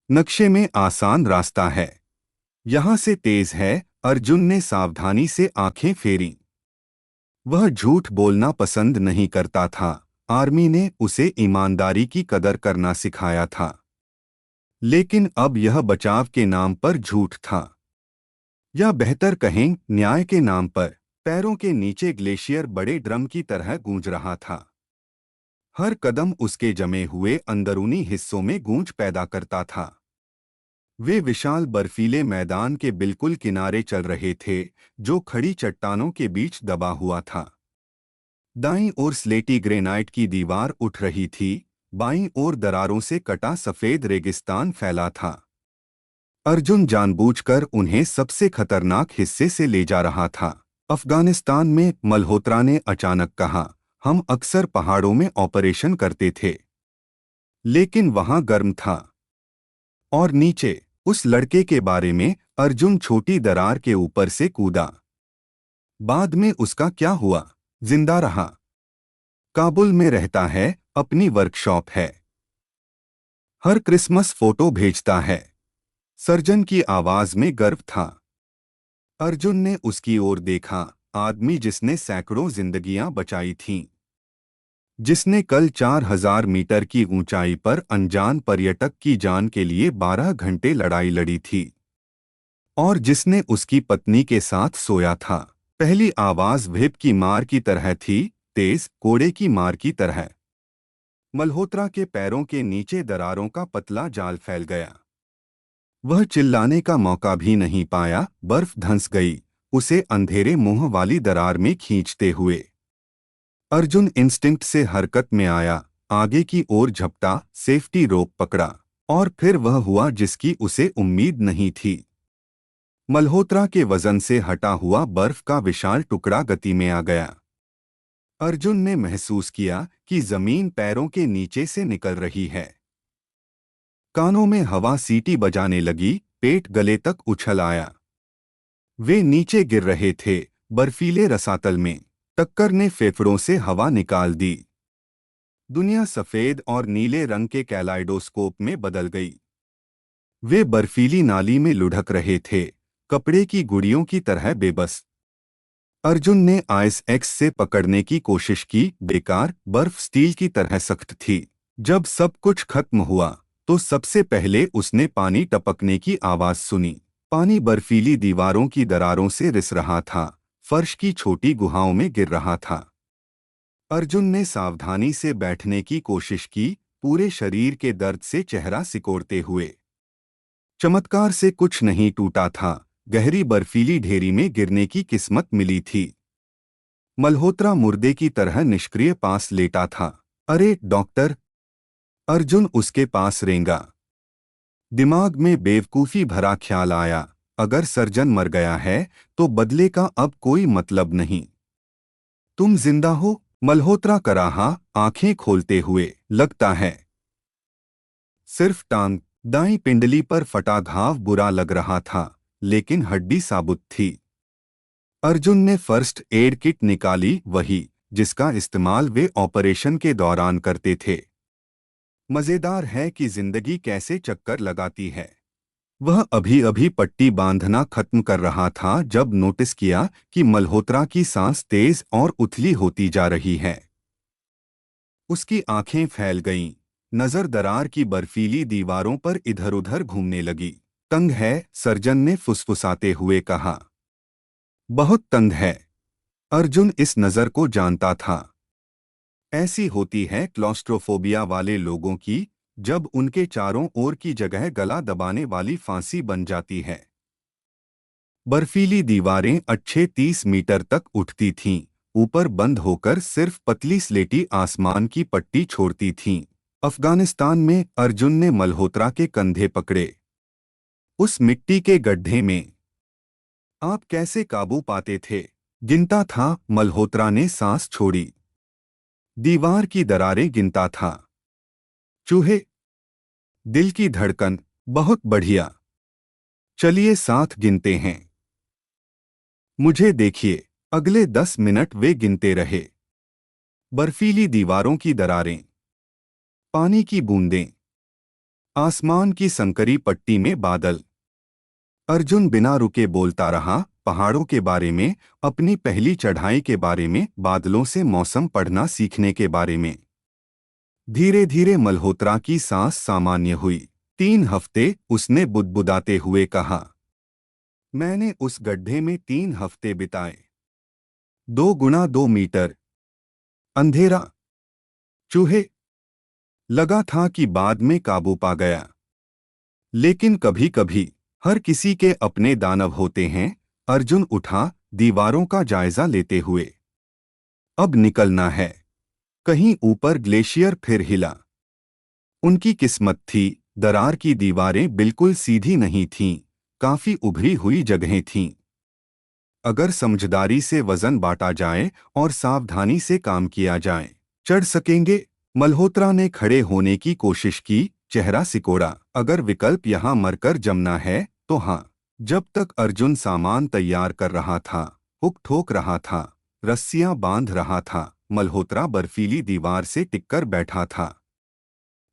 नक्शे में आसान रास्ता है, यहां से तेज है। अर्जुन ने सावधानी से आंखें फेरी। वह झूठ बोलना पसंद नहीं करता था। आर्मी ने उसे ईमानदारी की कदर करना सिखाया था। लेकिन अब यह बचाव के नाम पर झूठ था, या बेहतर कहें न्याय के नाम पर। पैरों के नीचे ग्लेशियर बड़े ड्रम की तरह गूंज रहा था। हर कदम उसके जमे हुए अंदरूनी हिस्सों में गूंज पैदा करता था। वे विशाल बर्फीले मैदान के बिल्कुल किनारे चल रहे थे, जो खड़ी चट्टानों के बीच दबा हुआ था। दाईं ओर स्लेटी ग्रेनाइट की दीवार उठ रही थी, बाईं ओर दरारों से कटा सफेद रेगिस्तान फैला था। अर्जुन जानबूझकर उन्हें सबसे खतरनाक हिस्से से ले जा रहा था। अफगानिस्तान में, मल्होत्रा ने अचानक कहा, हम अक्सर पहाड़ों में ऑपरेशन करते थे, लेकिन वहां गर्म था। और नीचे, उस लड़के के बारे में। अर्जुन छोटी दरार के ऊपर से कूदा। बाद में उसका क्या हुआ? जिंदा रहा। काबुल में रहता है, अपनी वर्कशॉप है। हर क्रिसमस फोटो भेजता है। सर्जन की आवाज में गर्व था। अर्जुन ने उसकी ओर देखा, आदमी जिसने सैकड़ों जिंदगियां बचाई थीं, जिसने कल 4000 मीटर की ऊंचाई पर अनजान पर्यटक की जान के लिए 12 घंटे लड़ाई लड़ी थी, और जिसने उसकी पत्नी के साथ सोया था। पहली आवाज व्हिप की मार की तरह थी, तेज कोड़े की मार की तरह। मल्होत्रा के पैरों के नीचे दरारों का पतला जाल फैल गया। वह चिल्लाने का मौका भी नहीं पाया। बर्फ धंस गई, उसे अंधेरे मुंह वाली दरार में खींचते हुए। अर्जुन इंस्टिंक्ट से हरकत में आया, आगे की ओर झपटा, सेफ्टी रोप पकड़ा, और फिर वह हुआ जिसकी उसे उम्मीद नहीं थी। मल्होत्रा के वजन से हटा हुआ बर्फ का विशाल टुकड़ा गति में आ गया। अर्जुन ने महसूस किया कि जमीन पैरों के नीचे से निकल रही है। कानों में हवा सीटी बजाने लगी, पेट गले तक उछल आया। वे नीचे गिर रहे थे, बर्फीले रसातल में। टक्कर ने फेफड़ों से हवा निकाल दी। दुनिया सफेद और नीले रंग के कैलाइडोस्कोप में बदल गई। वे बर्फीली नाली में लुढ़क रहे थे, कपड़े की गुड़ियों की तरह बेबस। अर्जुन ने आइस एक्स से पकड़ने की कोशिश की, बेकार। बर्फ स्टील की तरह सख्त थी। जब सब कुछ खत्म हुआ, तो सबसे पहले उसने पानी टपकने की आवाज सुनी। पानी बर्फीली दीवारों की दरारों से रिस रहा था, फर्श की छोटी गुहाओं में गिर रहा था। अर्जुन ने सावधानी से बैठने की कोशिश की, पूरे शरीर के दर्द से चेहरा सिकोड़ते हुए। चमत्कार से कुछ नहीं टूटा था, गहरी बर्फीली ढेरी में गिरने की किस्मत मिली थी। मल्होत्रा मुर्दे की तरह निष्क्रिय पास लेटा था। अरे डॉक्टर! अर्जुन उसके पास रेंगा। दिमाग में बेवकूफ़ी भरा ख्याल आया, अगर सर्जन मर गया है तो बदले का अब कोई मतलब नहीं। तुम जिंदा हो? मल्होत्रा कराहा, आंखें खोलते हुए। लगता है। सिर्फ टांग, दाईं पिंडली पर फटा घाव बुरा लग रहा था, लेकिन हड्डी साबुत थी। अर्जुन ने फर्स्ट एड किट निकाली, वही जिसका इस्तेमाल वे ऑपरेशन के दौरान करते थे। मजेदार है कि जिंदगी कैसे चक्कर लगाती है। वह अभी अभी पट्टी बांधना खत्म कर रहा था जब नोटिस किया कि मल्होत्रा की सांस तेज और उथली होती जा रही है। उसकी आंखें फैल गईं, नजर दरार की बर्फीली दीवारों पर इधर-उधर घूमने लगी। तंग है, सर्जन ने फुसफुसाते हुए कहा। बहुत तंग है। अर्जुन इस नजर को जानता था। ऐसी होती है क्लॉस्ट्रोफोबिया वाले लोगों की, जब उनके चारों ओर की जगह गला दबाने वाली फांसी बन जाती है। बर्फीली दीवारें अच्छे 30 मीटर तक उठती थीं, ऊपर बंद होकर सिर्फ पतली स्लेटी आसमान की पट्टी छोड़ती थीं। अफगानिस्तान में अर्जुन ने मल्होत्रा के कंधे पकड़े। उस मिट्टी के गड्ढे में आप कैसे काबू पाते थे? गिनता था, मल्होत्रा ने सांस छोड़ी। दीवार की दरारें गिनता था। चूहे। दिल की धड़कन। बहुत बढ़िया। चलिए साथ गिनते हैं। मुझे देखिए। अगले 10 मिनट वे गिनते रहे। बर्फीली दीवारों की दरारें, पानी की बूंदें, आसमान की संकरी पट्टी में बादल। अर्जुन बिना रुके बोलता रहा, पहाड़ों के बारे में, अपनी पहली चढ़ाई के बारे में, बादलों से मौसम पढ़ना सीखने के बारे में। धीरे धीरे मल्होत्रा की सांस सामान्य हुई। 3 हफ्ते, उसने बुदबुदाते हुए कहा। मैंने उस गड्ढे में 3 हफ्ते बिताए। 2 × 2 मीटर। अंधेरा। चूहे। लगा था कि बाद में काबू पा गया। लेकिन कभी कभी हर किसी के अपने दानव होते हैं। अर्जुन उठा, दीवारों का जायजा लेते हुए। अब निकलना है। कहीं ऊपर ग्लेशियर फिर हिला। उनकी किस्मत थी, दरार की दीवारें बिल्कुल सीधी नहीं थीं, काफी उभरी हुई जगहें थीं। अगर समझदारी से वजन बांटा जाए और सावधानी से काम किया जाए, चढ़ सकेंगे। मल्होत्रा ने खड़े होने की कोशिश की, चेहरा सिकोड़ा। अगर विकल्प यहाँ मरकर जमना है तो हाँ। जब तक अर्जुन सामान तैयार कर रहा था, हुक ठोक रहा था, रस्सियां बांध रहा था, मल्होत्रा बर्फीली दीवार से टिककर बैठा था।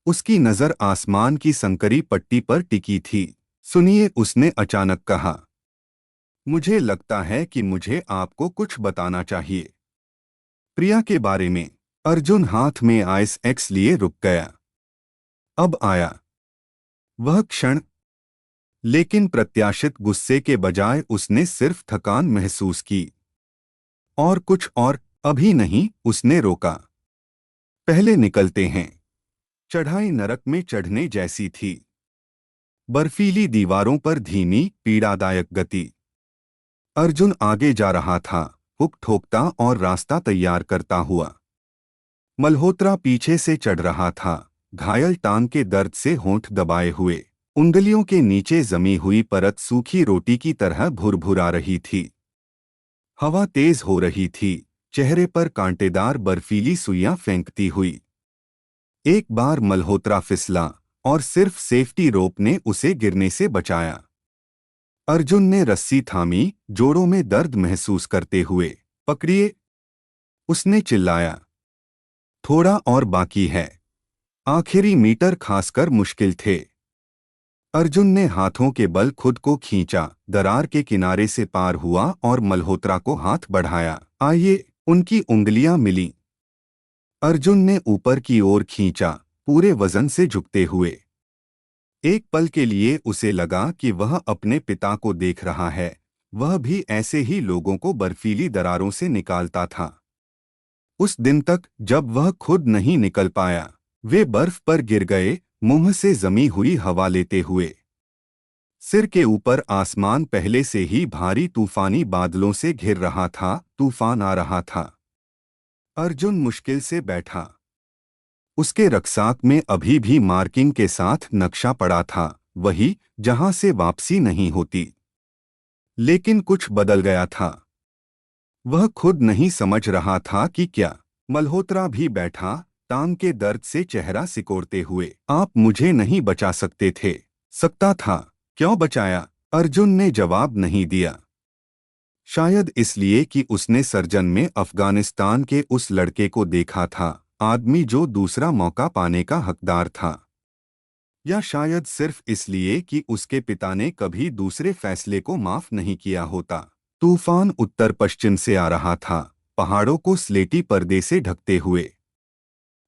उसकी नजर आसमान की संकरी पट्टी पर टिकी थी। सुनिए, उसने अचानक कहा। मुझे लगता है कि मुझे आपको कुछ बताना चाहिए। प्रिया के बारे में। अर्जुन हाथ में आइस एक्स लिए रुक गया। अब आया वह क्षण। लेकिन प्रत्याशित गुस्से के बजाय उसने सिर्फ थकान महसूस की। और कुछ और? अभी नहीं, उसने रोका। पहले निकलते हैं। चढ़ाई नरक में चढ़ने जैसी थी। बर्फीली दीवारों पर धीमी, पीड़ादायक गति। अर्जुन आगे जा रहा था, हुक ठोकता और रास्ता तैयार करता हुआ। मल्होत्रा पीछे से चढ़ रहा था, घायल टांग के दर्द से होंठ दबाए हुए। उंगलियों के नीचे जमी हुई परत सूखी रोटी की तरह भुरभुरा रही थी। हवा तेज हो रही थी, चेहरे पर कांटेदार बर्फीली सुइयां फेंकती हुई। एक बार मल्होत्रा फिसला और सिर्फ सेफ्टी रोप ने उसे गिरने से बचाया। अर्जुन ने रस्सी थामी, जोड़ों में दर्द महसूस करते हुए। पकड़िए, उसने चिल्लाया। थोड़ा और बाकी है। आखिरी मीटर खासकर मुश्किल थे। अर्जुन ने हाथों के बल खुद को खींचा, दरार के किनारे से पार हुआ और मल्होत्रा को हाथ बढ़ाया। आइए। उनकी उंगलियां मिलीं। अर्जुन ने ऊपर की ओर खींचा, पूरे वजन से झुकते हुए। एक पल के लिए उसे लगा कि वह अपने पिता को देख रहा है। वह भी ऐसे ही लोगों को बर्फीली दरारों से निकालता था। उस दिन तक जब वह खुद नहीं निकल पाया। वे बर्फ पर गिर गए, मुंह से जमी हुई हवा लेते हुए। सिर के ऊपर आसमान पहले से ही भारी तूफानी बादलों से घिर रहा था। तूफान आ रहा था। अर्जुन मुश्किल से बैठा। उसके रक्साक में अभी भी मार्किंग के साथ नक्शा पड़ा था, वही जहां से वापसी नहीं होती। लेकिन कुछ बदल गया था। वह खुद नहीं समझ रहा था कि क्या। मल्होत्रा भी बैठा, टांग के दर्द से चेहरा सिकोड़ते हुए। आप मुझे नहीं बचा सकते थे। सकता था। क्यों बचाया? अर्जुन ने जवाब नहीं दिया। शायद इसलिए कि उसने सर्जन में अफगानिस्तान के उस लड़के को देखा था, आदमी जो दूसरा मौका पाने का हकदार था। या शायद सिर्फ इसलिए कि उसके पिता ने कभी दूसरे फैसले को माफ नहीं किया होता। तूफान उत्तर पश्चिम से आ रहा था, पहाड़ों को स्लेटी पर्दे से ढकते हुए।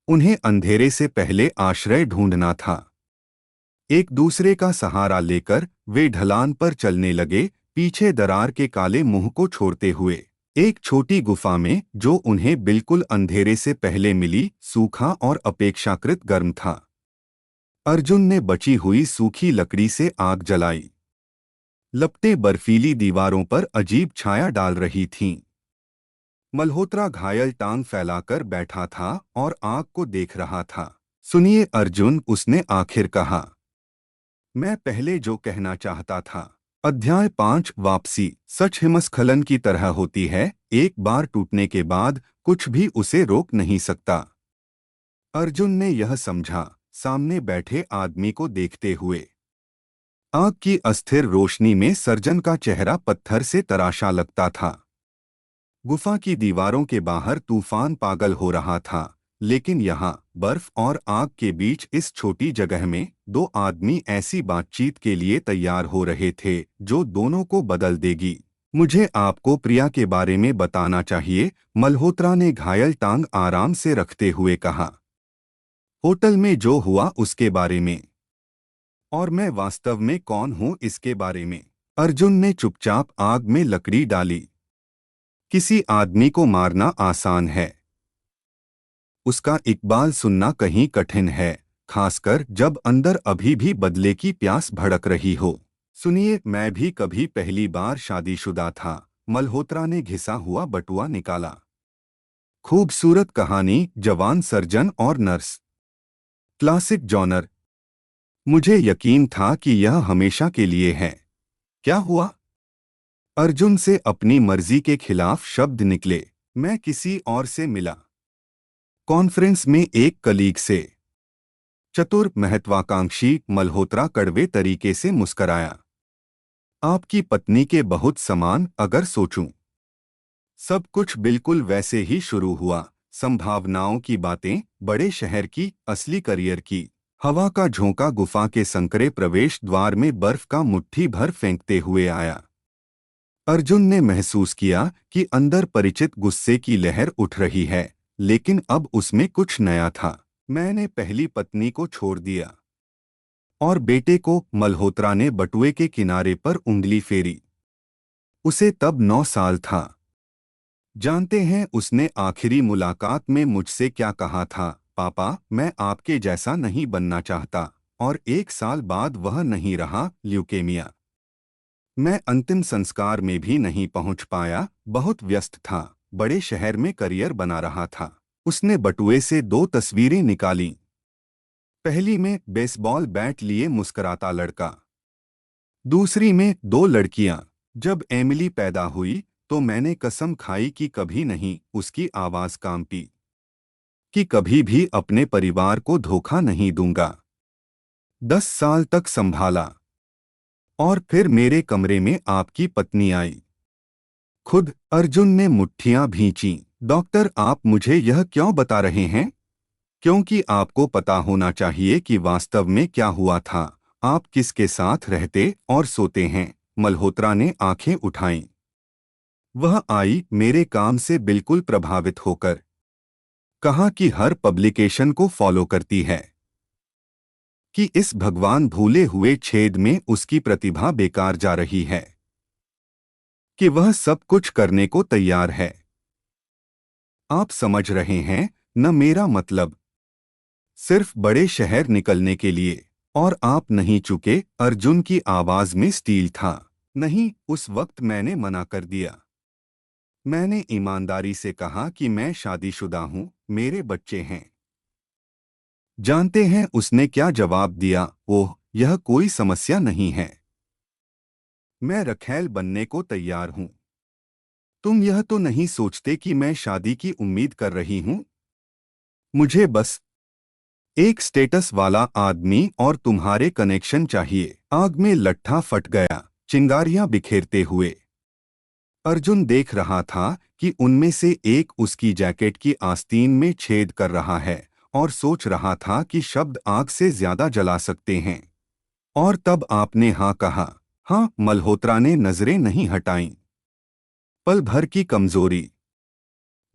उन्हें अंधेरे से पहले आश्रय ढूंढना था। एक दूसरे का सहारा लेकर वे ढलान पर चलने लगे, पीछे दरार के काले मुंह को छोड़ते हुए। एक छोटी गुफा में जो उन्हें बिल्कुल अंधेरे से पहले मिली, सूखा और अपेक्षाकृत गर्म था। अर्जुन ने बची हुई सूखी लकड़ी से आग जलाई। लपटें बर्फीली दीवारों पर अजीब छाया डाल रही थीं। मल्होत्रा घायल टांग फैलाकर बैठा था और आग को देख रहा था। सुनिए अर्जुन, उसने आखिर कहा। मैं पहले जो कहना चाहता था। अध्याय 5 वापसी। सच हिमस्खलन की तरह होती है, एक बार टूटने के बाद कुछ भी उसे रोक नहीं सकता। अर्जुन ने यह समझा, सामने बैठे आदमी को देखते हुए। आग की अस्थिर रोशनी में सर्जन का चेहरा पत्थर से तराशा लगता था। गुफा की दीवारों के बाहर तूफान पागल हो रहा था, लेकिन यहाँ बर्फ और आग के बीच इस छोटी जगह में दो आदमी ऐसी बातचीत के लिए तैयार हो रहे थे जो दोनों को बदल देगी। मुझे आपको प्रिया के बारे में बताना चाहिए, मल्होत्रा ने घायल टांग आराम से रखते हुए कहा। होटल में जो हुआ उसके बारे में। और मैं वास्तव में कौन हूँ इसके बारे में। अर्जुन ने चुपचाप आग में लकड़ी डाली। किसी आदमी को मारना आसान है, उसका इकबाल सुनना कहीं कठिन है, खासकर जब अंदर अभी भी बदले की प्यास भड़क रही हो। सुनिए, मैं भी कभी पहली बार शादीशुदा था। मल्होत्रा ने घिसा हुआ बटुआ निकाला। खूबसूरत कहानी, जवान सर्जन और नर्स। Classic genre. मुझे यकीन था कि यह हमेशा के लिए है। क्या हुआ? अर्जुन से अपनी मर्जी के खिलाफ शब्द निकले। मैं किसी और से मिला। कॉन्फ्रेंस में एक कलीग से। चतुर, महत्वाकांक्षी। मल्होत्रा कड़वे तरीके से मुस्कराया। आपकी पत्नी के बहुत समान, अगर सोचूं। सब कुछ बिल्कुल वैसे ही शुरू हुआ। संभावनाओं की बातें, बड़े शहर की, असली करियर की। हवा का झोंका गुफा के संकरे प्रवेश द्वार में बर्फ का मुट्ठी भर फेंकते हुए आया। अर्जुन ने महसूस किया कि अंदर परिचित गुस्से की लहर उठ रही है, लेकिन अब उसमें कुछ नया था। मैंने पहली पत्नी को छोड़ दिया। और बेटे को? मल्होत्रा ने बटुए के किनारे पर उंगली फेरी। उसे तब 9 साल था। जानते हैं उसने आखिरी मुलाकात में मुझसे क्या कहा था? पापा, मैं आपके जैसा नहीं बनना चाहता। और 1 साल बाद वह नहीं रहा, ल्यूकेमिया। मैं अंतिम संस्कार में भी नहीं पहुंच पाया, बहुत व्यस्त था, बड़े शहर में करियर बना रहा था। उसने बटुए से 2 तस्वीरें निकालीं। पहली में बेसबॉल बैट लिए मुस्कुराता लड़का। दूसरी में 2 लड़कियां। जब एमिली पैदा हुई तो मैंने कसम खाई कि कभी नहीं उसकी आवाज कांपी, कि कभी भी अपने परिवार को धोखा नहीं दूंगा। 10 साल तक संभाला। और फिर मेरे कमरे में आपकी पत्नी आई। खुद। अर्जुन ने मुट्ठियां भींची। डॉक्टर, आप मुझे यह क्यों बता रहे हैं? क्योंकि आपको पता होना चाहिए कि वास्तव में क्या हुआ था। आप किसके साथ रहते और सोते हैं? मल्होत्रा ने आंखें उठाईं। वह आई, मेरे काम से बिल्कुल प्रभावित होकर। कहा कि हर पब्लिकेशन को फॉलो करती है। कि इस भगवान भूले हुए छेद में उसकी प्रतिभा बेकार जा रही है, कि वह सब कुछ करने को तैयार है। आप समझ रहे हैं न मेरा मतलब? सिर्फ बड़े शहर निकलने के लिए। और आप नहीं चुके? अर्जुन की आवाज में स्टील था। नहीं, उस वक्त मैंने मना कर दिया। मैंने ईमानदारी से कहा कि मैं शादीशुदा हूं, मेरे बच्चे हैं। जानते हैं उसने क्या जवाब दिया? ओह, यह कोई समस्या नहीं है, मैं रखैल बनने को तैयार हूं। तुम यह तो नहीं सोचते कि मैं शादी की उम्मीद कर रही हूं? मुझे बस एक स्टेटस वाला आदमी और तुम्हारे कनेक्शन चाहिए। आग में लट्ठा फट गया, चिंगारियां बिखेरते हुए। अर्जुन देख रहा था कि उनमें से एक उसकी जैकेट की आस्तीन में छेद कर रहा है और सोच रहा था कि शब्द आग से ज्यादा जला सकते हैं। और तब आपने हाँ कहा। हाँ, मल्होत्रा ने नजरें नहीं हटाईं। पल भर की कमजोरी।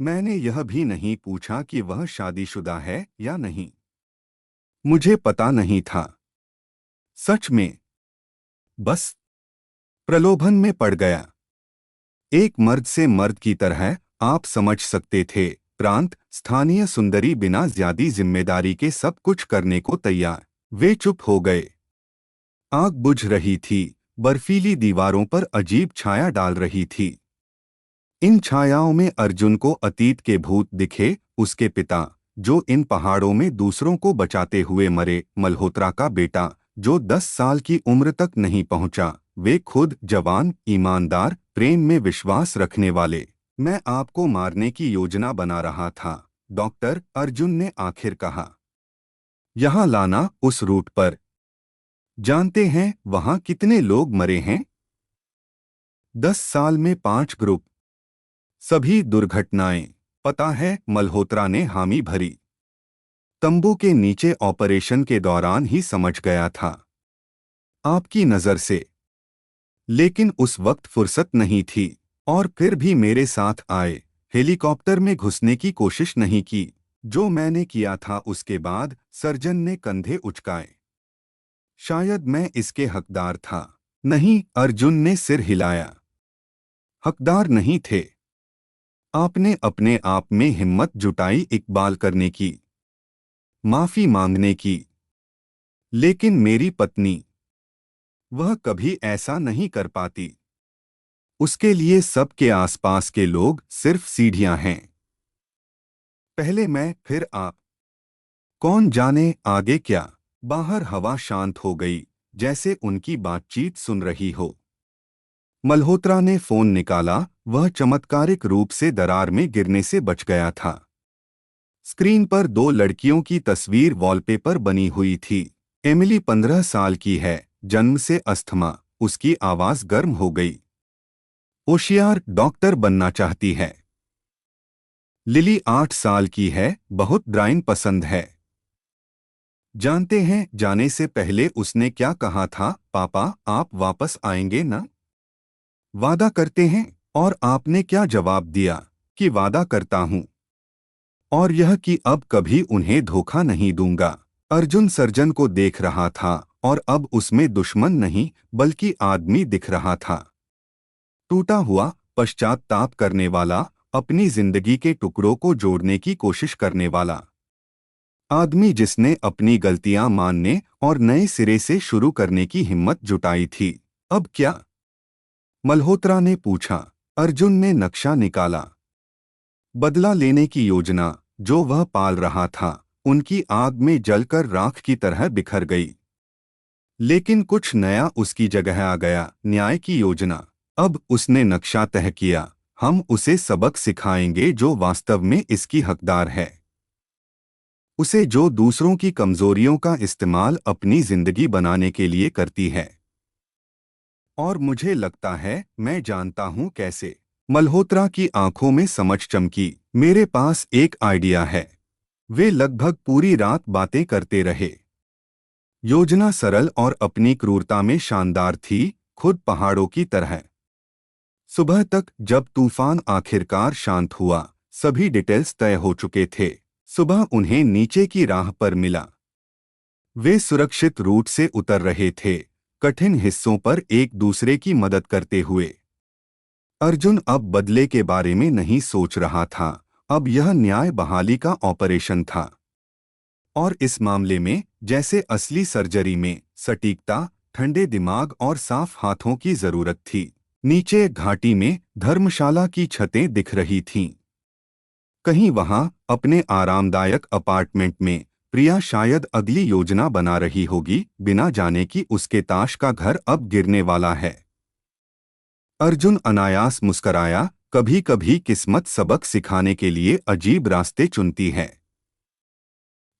मैंने यह भी नहीं पूछा कि वह शादीशुदा है या नहीं। मुझे पता नहीं था। सच में। बस प्रलोभन में पड़ गया। एक मर्द से मर्द की तरह, आप समझ सकते थे। प्रांत स्थानीय सुंदरी बिना ज्यादा जिम्मेदारी के सब कुछ करने को तैयार। वे चुप हो गए। आग बुझ रही थी, बर्फीली दीवारों पर अजीब छाया डाल रही थी। इन छायाओं में अर्जुन को अतीत के भूत दिखे, उसके पिता जो इन पहाड़ों में दूसरों को बचाते हुए मरे, मल्होत्रा का बेटा जो 10 साल की उम्र तक नहीं पहुंचा, वे खुद जवान, ईमानदार, प्रेम में विश्वास रखने वाले। मैं आपको मारने की योजना बना रहा था, डॉक्टर, अर्जुन ने आखिर कहा। यहाँ लाना, उस रूट पर। जानते हैं वहां कितने लोग मरे हैं? 10 साल में 5 ग्रुप। सभी दुर्घटनाएं। पता है, मल्होत्रा ने हामी भरी। तंबू के नीचे ऑपरेशन के दौरान ही समझ गया था। आपकी नजर से। लेकिन उस वक्त फुर्सत नहीं थी। और फिर भी मेरे साथ आए। हेलीकॉप्टर में घुसने की कोशिश नहीं की। जो मैंने किया था उसके बाद, सर्जन ने कंधे उचकाए। शायद मैं इसके हकदार था। नहीं, अर्जुन ने सिर हिलाया। हकदार नहीं थे। आपने अपने आप में हिम्मत जुटाई इकबाल करने की, माफी मांगने की। लेकिन मेरी पत्नी, वह कभी ऐसा नहीं कर पाती। उसके लिए सबके आसपास के लोग सिर्फ सीढ़ियां हैं। पहले मैं, फिर आप। कौन जाने आगे क्या। बाहर हवा शांत हो गई, जैसे उनकी बातचीत सुन रही हो। मल्होत्रा ने फोन निकाला। वह चमत्कारिक रूप से दरार में गिरने से बच गया था। स्क्रीन पर 2 लड़कियों की तस्वीर वॉलपेपर बनी हुई थी। एमिली 15 साल की है, जन्म से अस्थमा। उसकी आवाज गर्म हो गई। होशियार, डॉक्टर बनना चाहती है। लिली 8 साल की है, बहुत ड्राइंग पसंद है। जानते हैं जाने से पहले उसने क्या कहा था? पापा, आप वापस आएंगे ना? वादा करते हैं। और आपने क्या जवाब दिया? कि वादा करता हूं। और यह कि अब कभी उन्हें धोखा नहीं दूंगा। अर्जुन सर्जन को देख रहा था और अब उसमें दुश्मन नहीं बल्कि आदमी दिख रहा था। टूटा हुआ, पश्चाताप करने वाला, अपनी जिंदगी के टुकड़ों को जोड़ने की कोशिश करने वाला आदमी जिसने अपनी गलतियां मानने और नए सिरे से शुरू करने की हिम्मत जुटाई थी। अब क्या? मल्होत्रा ने पूछा। अर्जुन ने नक्शा निकाला। बदला लेने की योजना जो वह पाल रहा था, उनकी आग में जलकर राख की तरह बिखर गई। लेकिन कुछ नया उसकी जगह आ गया, न्याय की योजना। अब उसने नक्शा तय किया। हम उसे सबक सिखाएंगे जो वास्तव में इसकी हकदार है। उसे जो दूसरों की कमजोरियों का इस्तेमाल अपनी जिंदगी बनाने के लिए करती है। और मुझे लगता है मैं जानता हूं कैसे। मल्होत्रा की आंखों में समझ चमकी। मेरे पास एक आइडिया है। वे लगभग पूरी रात बातें करते रहे। योजना सरल और अपनी क्रूरता में शानदार थी, खुद पहाड़ों की तरह। सुबह तक जब तूफान आखिरकार शांत हुआ, सभी डिटेल्स तय हो चुके थे। सुबह उन्हें नीचे की राह पर मिला। वे सुरक्षित रूट से उतर रहे थे, कठिन हिस्सों पर एक दूसरे की मदद करते हुए। अर्जुन अब बदले के बारे में नहीं सोच रहा था, अब यह न्याय बहाली का ऑपरेशन था। और इस मामले में, जैसे असली सर्जरी में, सटीकता, ठंडे दिमाग और साफ हाथों की जरूरत थी। नीचे घाटी में धर्मशाला की छतें दिख रही थीं। कहीं वहां, अपने आरामदायक अपार्टमेंट में, प्रिया शायद अगली योजना बना रही होगी, बिना जाने कि उसके ताश का घर अब गिरने वाला है। अर्जुन अनायास मुस्कराया, कभी कभी किस्मत सबक सिखाने के लिए अजीब रास्ते चुनती है।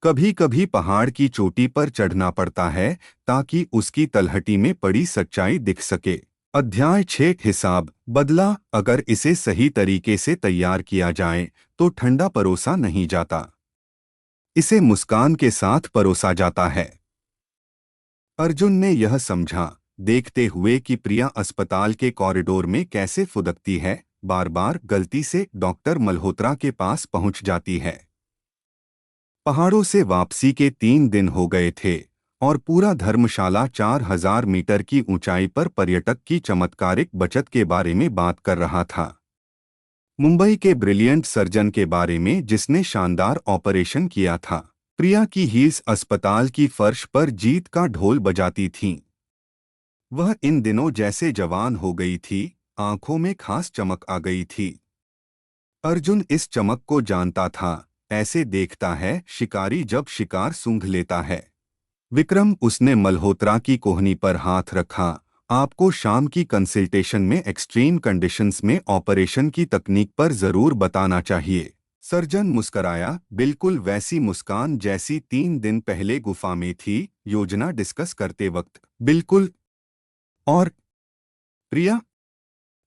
कभी कभी पहाड़ की चोटी पर चढ़ना पड़ता है ताकि उसकी तलहटी में पड़ी सच्चाई दिख सके। अध्याय 6 हिसाब बदला। अगर इसे सही तरीके से तैयार किया जाए तो ठंडा परोसा नहीं जाता, इसे मुस्कान के साथ परोसा जाता है। अर्जुन ने यह समझा, देखते हुए कि प्रिया अस्पताल के कॉरिडोर में कैसे फुदकती है, बार बार गलती से डॉक्टर मल्होत्रा के पास पहुंच जाती है। पहाड़ों से वापसी के 3 दिन हो गए थे और पूरा धर्मशाला 4000 मीटर की ऊंचाई पर पर्यटक की चमत्कारिक बचत के बारे में बात कर रहा था। मुंबई के ब्रिलियंट सर्जन के बारे में जिसने शानदार ऑपरेशन किया था। प्रिया की हील्स अस्पताल की फर्श पर जीत का ढोल बजाती थीं। वह इन दिनों जैसे जवान हो गई थी, आंखों में खास चमक आ गई थी। अर्जुन इस चमक को जानता था, ऐसे देखता है शिकारी जब शिकार सूंघ लेता है। विक्रम, उसने मल्होत्रा की कोहनी पर हाथ रखा, आपको शाम की कंसल्टेशन में एक्सट्रीम कंडीशंस में ऑपरेशन की तकनीक पर जरूर बताना चाहिए। सर्जन मुस्कराया, बिल्कुल वैसी मुस्कान जैसी 3 दिन पहले गुफा में थी, योजना डिस्कस करते वक्त। बिल्कुल। और प्रिया,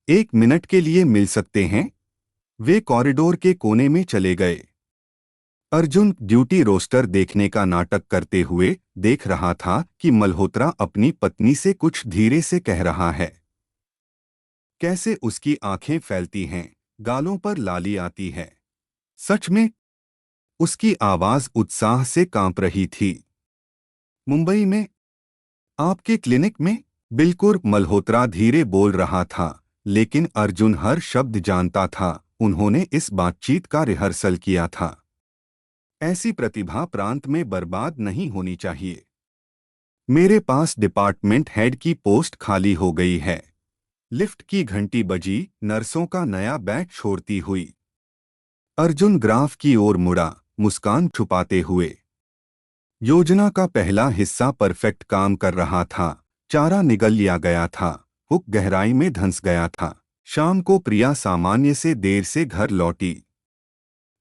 1 मिनट के लिए मिल सकते हैं? वे कॉरिडोर के कोने में चले गए। अर्जुन ड्यूटी रोस्टर देखने का नाटक करते हुए देख रहा था कि मल्होत्रा अपनी पत्नी से कुछ धीरे से कह रहा है। कैसे उसकी आंखें फैलती हैं, गालों पर लाली आती है। सच में? उसकी आवाज उत्साह से कांप रही थी। मुंबई में? आपके क्लिनिक में? बिल्कुल, मल्होत्रा धीरे बोल रहा था, लेकिन अर्जुन हर शब्द जानता था। उन्होंने इस बातचीत का रिहर्सल किया था। ऐसी प्रतिभा प्रांत में बर्बाद नहीं होनी चाहिए। मेरे पास डिपार्टमेंट हेड की पोस्ट खाली हो गई है। लिफ्ट की घंटी बजी, नर्सों का नया बैच छोड़ती हुई। अर्जुन ग्राफ की ओर मुड़ा, मुस्कान छुपाते हुए। योजना का पहला हिस्सा परफेक्ट काम कर रहा था। चारा निगल लिया गया था, हुक गहराई में धंस गया था। शाम को प्रिया सामान्य से देर से घर लौटी।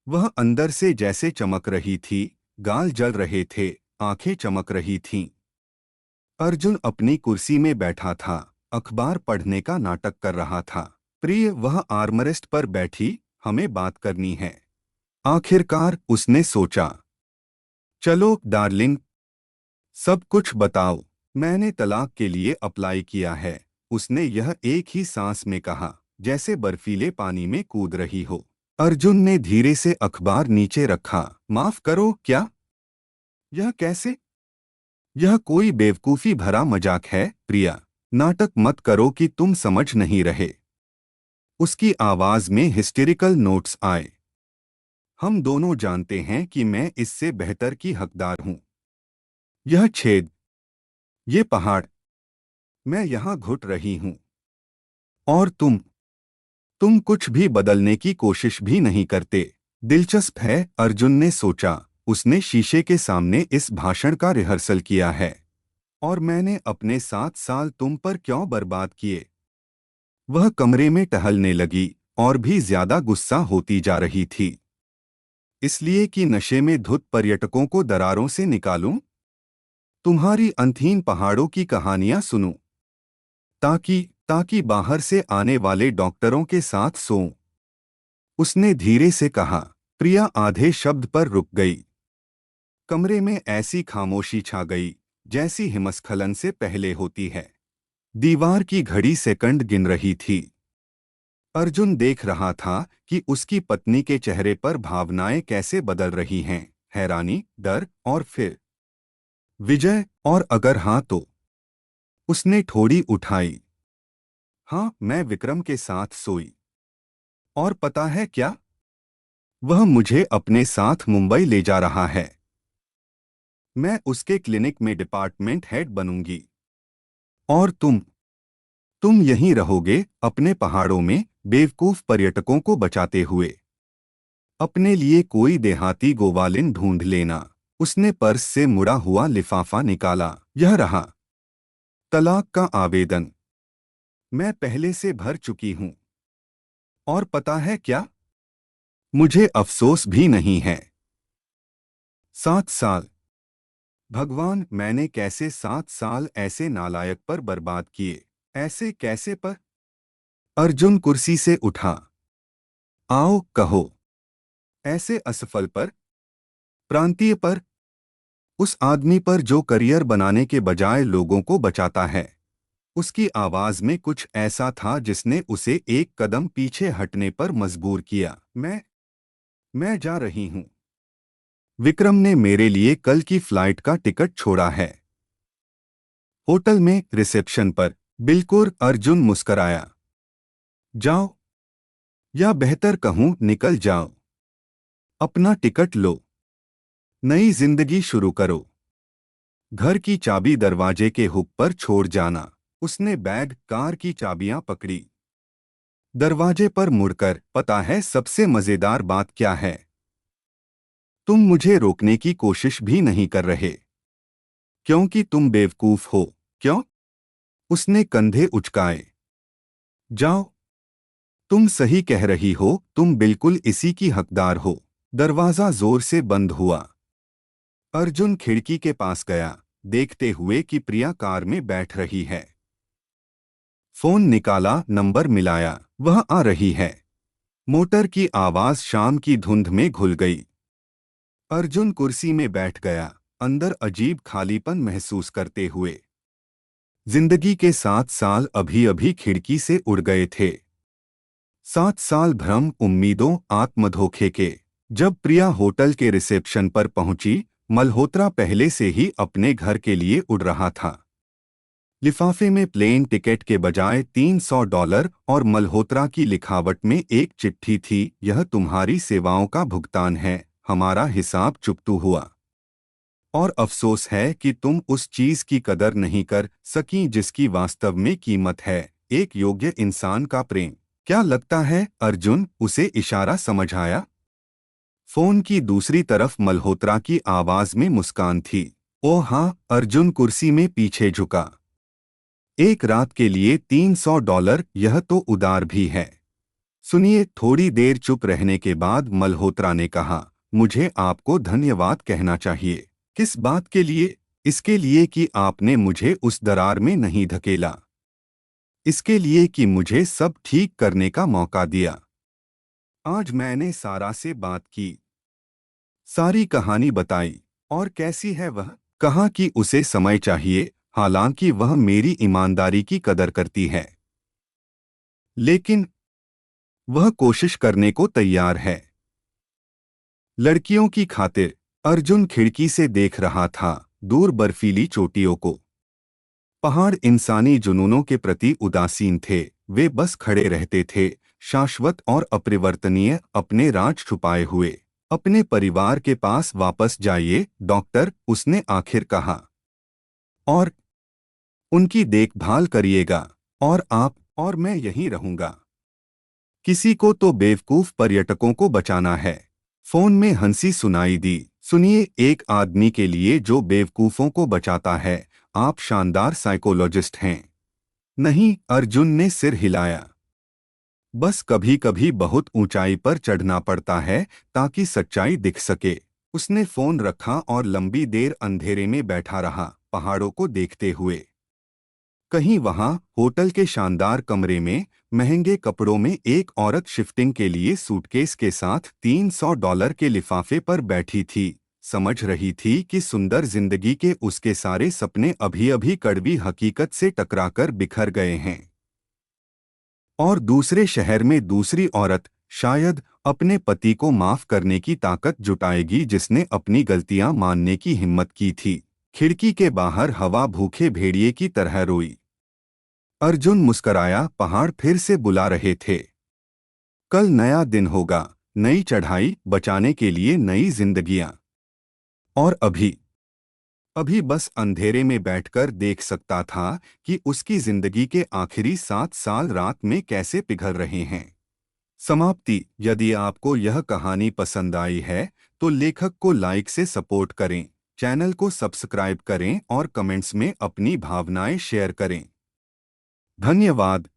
वह अंदर से जैसे चमक रही थी, गाल जल रहे थे, आंखें चमक रही थीं। अर्जुन अपनी कुर्सी में बैठा था, अखबार पढ़ने का नाटक कर रहा था। प्रिय, वह आर्मरेस्ट पर बैठी, हमें बात करनी है। आखिरकार उसने सोचा। चलो डार्लिंग, सब कुछ बताओ। मैंने तलाक के लिए अप्लाई किया है, उसने यह एक ही सांस में कहा, जैसे बर्फीले पानी में कूद रही हो। अर्जुन ने धीरे से अखबार नीचे रखा। माफ करो, क्या? यह कैसे? यह कोई बेवकूफी भरा मजाक है प्रिया। नाटक मत करो कि तुम समझ नहीं रहे। उसकी आवाज में हिस्टेरिकल नोट्स आए। हम दोनों जानते हैं कि मैं इससे बेहतर की हकदार हूं। यह छेद, ये पहाड़, मैं यहां घुट रही हूं। और तुम कुछ भी बदलने की कोशिश भी नहीं करते। दिलचस्प है, अर्जुन ने सोचा। उसने शीशे के सामने इस भाषण का रिहर्सल किया है। और मैंने अपने 7 साल तुम पर क्यों बर्बाद किए? वह कमरे में टहलने लगी और भी ज्यादा गुस्सा होती जा रही थी। इसलिए कि नशे में धुत पर्यटकों को दरारों से निकालूं? तुम्हारी अंतहीन पहाड़ों की कहानियां सुनूं? ताकि ताकि बाहर से आने वाले डॉक्टरों के साथ सोऊं? उसने धीरे से कहा। प्रिया आधे शब्द पर रुक गई। कमरे में ऐसी खामोशी छा गई जैसी हिमस्खलन से पहले होती है। दीवार की घड़ी सेकंड गिन रही थी। अर्जुन देख रहा था कि उसकी पत्नी के चेहरे पर भावनाएं कैसे बदल रही हैं, हैरानी, डर और फिर विजय, और अगर हाँ तो? उसने थोड़ी उठाई। हाँ, मैं विक्रम के साथ सोई। और पता है क्या? वह मुझे अपने साथ मुंबई ले जा रहा है। मैं उसके क्लिनिक में डिपार्टमेंट हेड बनूंगी। और तुम यहीं रहोगे अपने पहाड़ों में, बेवकूफ पर्यटकों को बचाते हुए। अपने लिए कोई देहाती गोवालिन ढूंढ लेना। उसने पर्स से मुड़ा हुआ लिफाफा निकाला। यह रहा। तलाक का आवेदन। मैं पहले से भर चुकी हूं। और पता है क्या? मुझे अफसोस भी नहीं है। 7 साल। भगवान, मैंने कैसे 7 साल ऐसे नालायक पर बर्बाद किए? ऐसे कैसे पर? अर्जुन कुर्सी से उठा। आओ कहो। ऐसे असफल पर? प्रांतीय पर? उस आदमी पर जो करियर बनाने के बजाय लोगों को बचाता है। उसकी आवाज में कुछ ऐसा था जिसने उसे एक कदम पीछे हटने पर मजबूर किया। मैं जा रही हूं। विक्रम ने मेरे लिए कल की फ्लाइट का टिकट छोड़ा है। होटल में रिसेप्शन पर। बिल्कुल, अर्जुन मुस्कराया। जाओ, या बेहतर कहूं निकल जाओ। अपना टिकट लो। नई जिंदगी शुरू करो। घर की चाबी दरवाजे के हुक पर छोड़ जाना। उसने बैग, कार की चाबियां पकड़ी। दरवाजे पर मुड़कर, पता है सबसे मजेदार बात क्या है? तुम मुझे रोकने की कोशिश भी नहीं कर रहे। क्योंकि तुम बेवकूफ हो। क्यों? उसने कंधे उचकाए। जाओ। तुम सही कह रही हो, तुम बिल्कुल इसी की हकदार हो। दरवाजा जोर से बंद हुआ। अर्जुन खिड़की के पास गया, देखते हुए कि प्रिया कार में बैठ रही है। फोन निकाला, नंबर मिलाया। वह आ रही है। मोटर की आवाज शाम की धुंध में घुल गई। अर्जुन कुर्सी में बैठ गया, अंदर अजीब खालीपन महसूस करते हुए। जिंदगी के 7 साल अभी अभी खिड़की से उड़ गए थे। 7 साल भ्रम, उम्मीदों, आत्मधोखे के। जब प्रिया होटल के रिसेप्शन पर पहुंची, मल्होत्रा पहले से ही अपने घर के लिए उड़ रहा था। लिफाफे में प्लेन टिकट के बजाय $300 और मल्होत्रा की लिखावट में एक चिट्ठी थी। यह तुम्हारी सेवाओं का भुगतान है, हमारा हिसाब चुकतू हुआ। और अफसोस है कि तुम उस चीज की कदर नहीं कर सकी जिसकी वास्तव में कीमत है, एक योग्य इंसान का प्रेम। क्या लगता है अर्जुन? उसे इशारा समझ आया। फोन की दूसरी तरफ मल्होत्रा की आवाज में मुस्कान थी। ओह हाँ, अर्जुन कुर्सी में पीछे झुका। एक रात के लिए $300, यह तो उदार भी है। सुनिए, थोड़ी देर चुप रहने के बाद मल्होत्रा ने कहा, मुझे आपको धन्यवाद कहना चाहिए। किस बात के लिए? इसके लिए कि आपने मुझे उस दरार में नहीं धकेला। इसके लिए कि मुझे सब ठीक करने का मौका दिया। आज मैंने सारा से बात की, सारी कहानी बताई। और कैसी है वह? कहा कि उसे समय चाहिए, हालांकि वह मेरी ईमानदारी की कदर करती है। लेकिन वह कोशिश करने को तैयार है। लड़कियों की खातिर। अर्जुन खिड़की से देख रहा था, दूर बर्फीली चोटियों को। पहाड़ इंसानी जुनूनों के प्रति उदासीन थे, वे बस खड़े रहते थे, शाश्वत और अपरिवर्तनीय, अपने राज छुपाए हुए। अपने परिवार के पास वापस जाइए डॉक्टर, उसने आखिर कहा। और उनकी देखभाल करिएगा। और आप? और मैं यहीं रहूंगा। किसी को तो बेवकूफ पर्यटकों को बचाना है। फोन में हंसी सुनाई दी। सुनिए, एक आदमी के लिए जो बेवकूफों को बचाता है, आप शानदार साइकोलॉजिस्ट हैं। नहीं, अर्जुन ने सिर हिलाया। बस कभी कभी बहुत ऊंचाई पर चढ़ना पड़ता है ताकि सच्चाई दिख सके। उसने फोन रखा और लंबी देर अंधेरे में बैठा रहा, पहाड़ों को देखते हुए। कहीं वहां, होटल के शानदार कमरे में, महंगे कपड़ों में एक औरत शिफ्टिंग के लिए सूटकेस के साथ $300 के लिफाफे पर बैठी थी, समझ रही थी कि सुंदर जिंदगी के उसके सारे सपने अभी अभी कड़वी हकीकत से टकराकर बिखर गए हैं। और दूसरे शहर में दूसरी औरत शायद अपने पति को माफ करने की ताकत जुटाएगी जिसने अपनी गलतियां मानने की हिम्मत की थी। खिड़की के बाहर हवा भूखे भेड़िए की तरह रोई। अर्जुन मुस्कराया, पहाड़ फिर से बुला रहे थे। कल नया दिन होगा, नई चढ़ाई, बचाने के लिए नई जिंदगियां। और अभी अभी बस अंधेरे में बैठकर देख सकता था कि उसकी जिंदगी के आखिरी 7 साल रात में कैसे पिघल रहे हैं। समाप्ति। यदि आपको यह कहानी पसंद आई है तो लेखक को लाइक से सपोर्ट करें, चैनल को सब्सक्राइब करें और कमेंट्स में अपनी भावनाएं शेयर करें। धन्यवाद।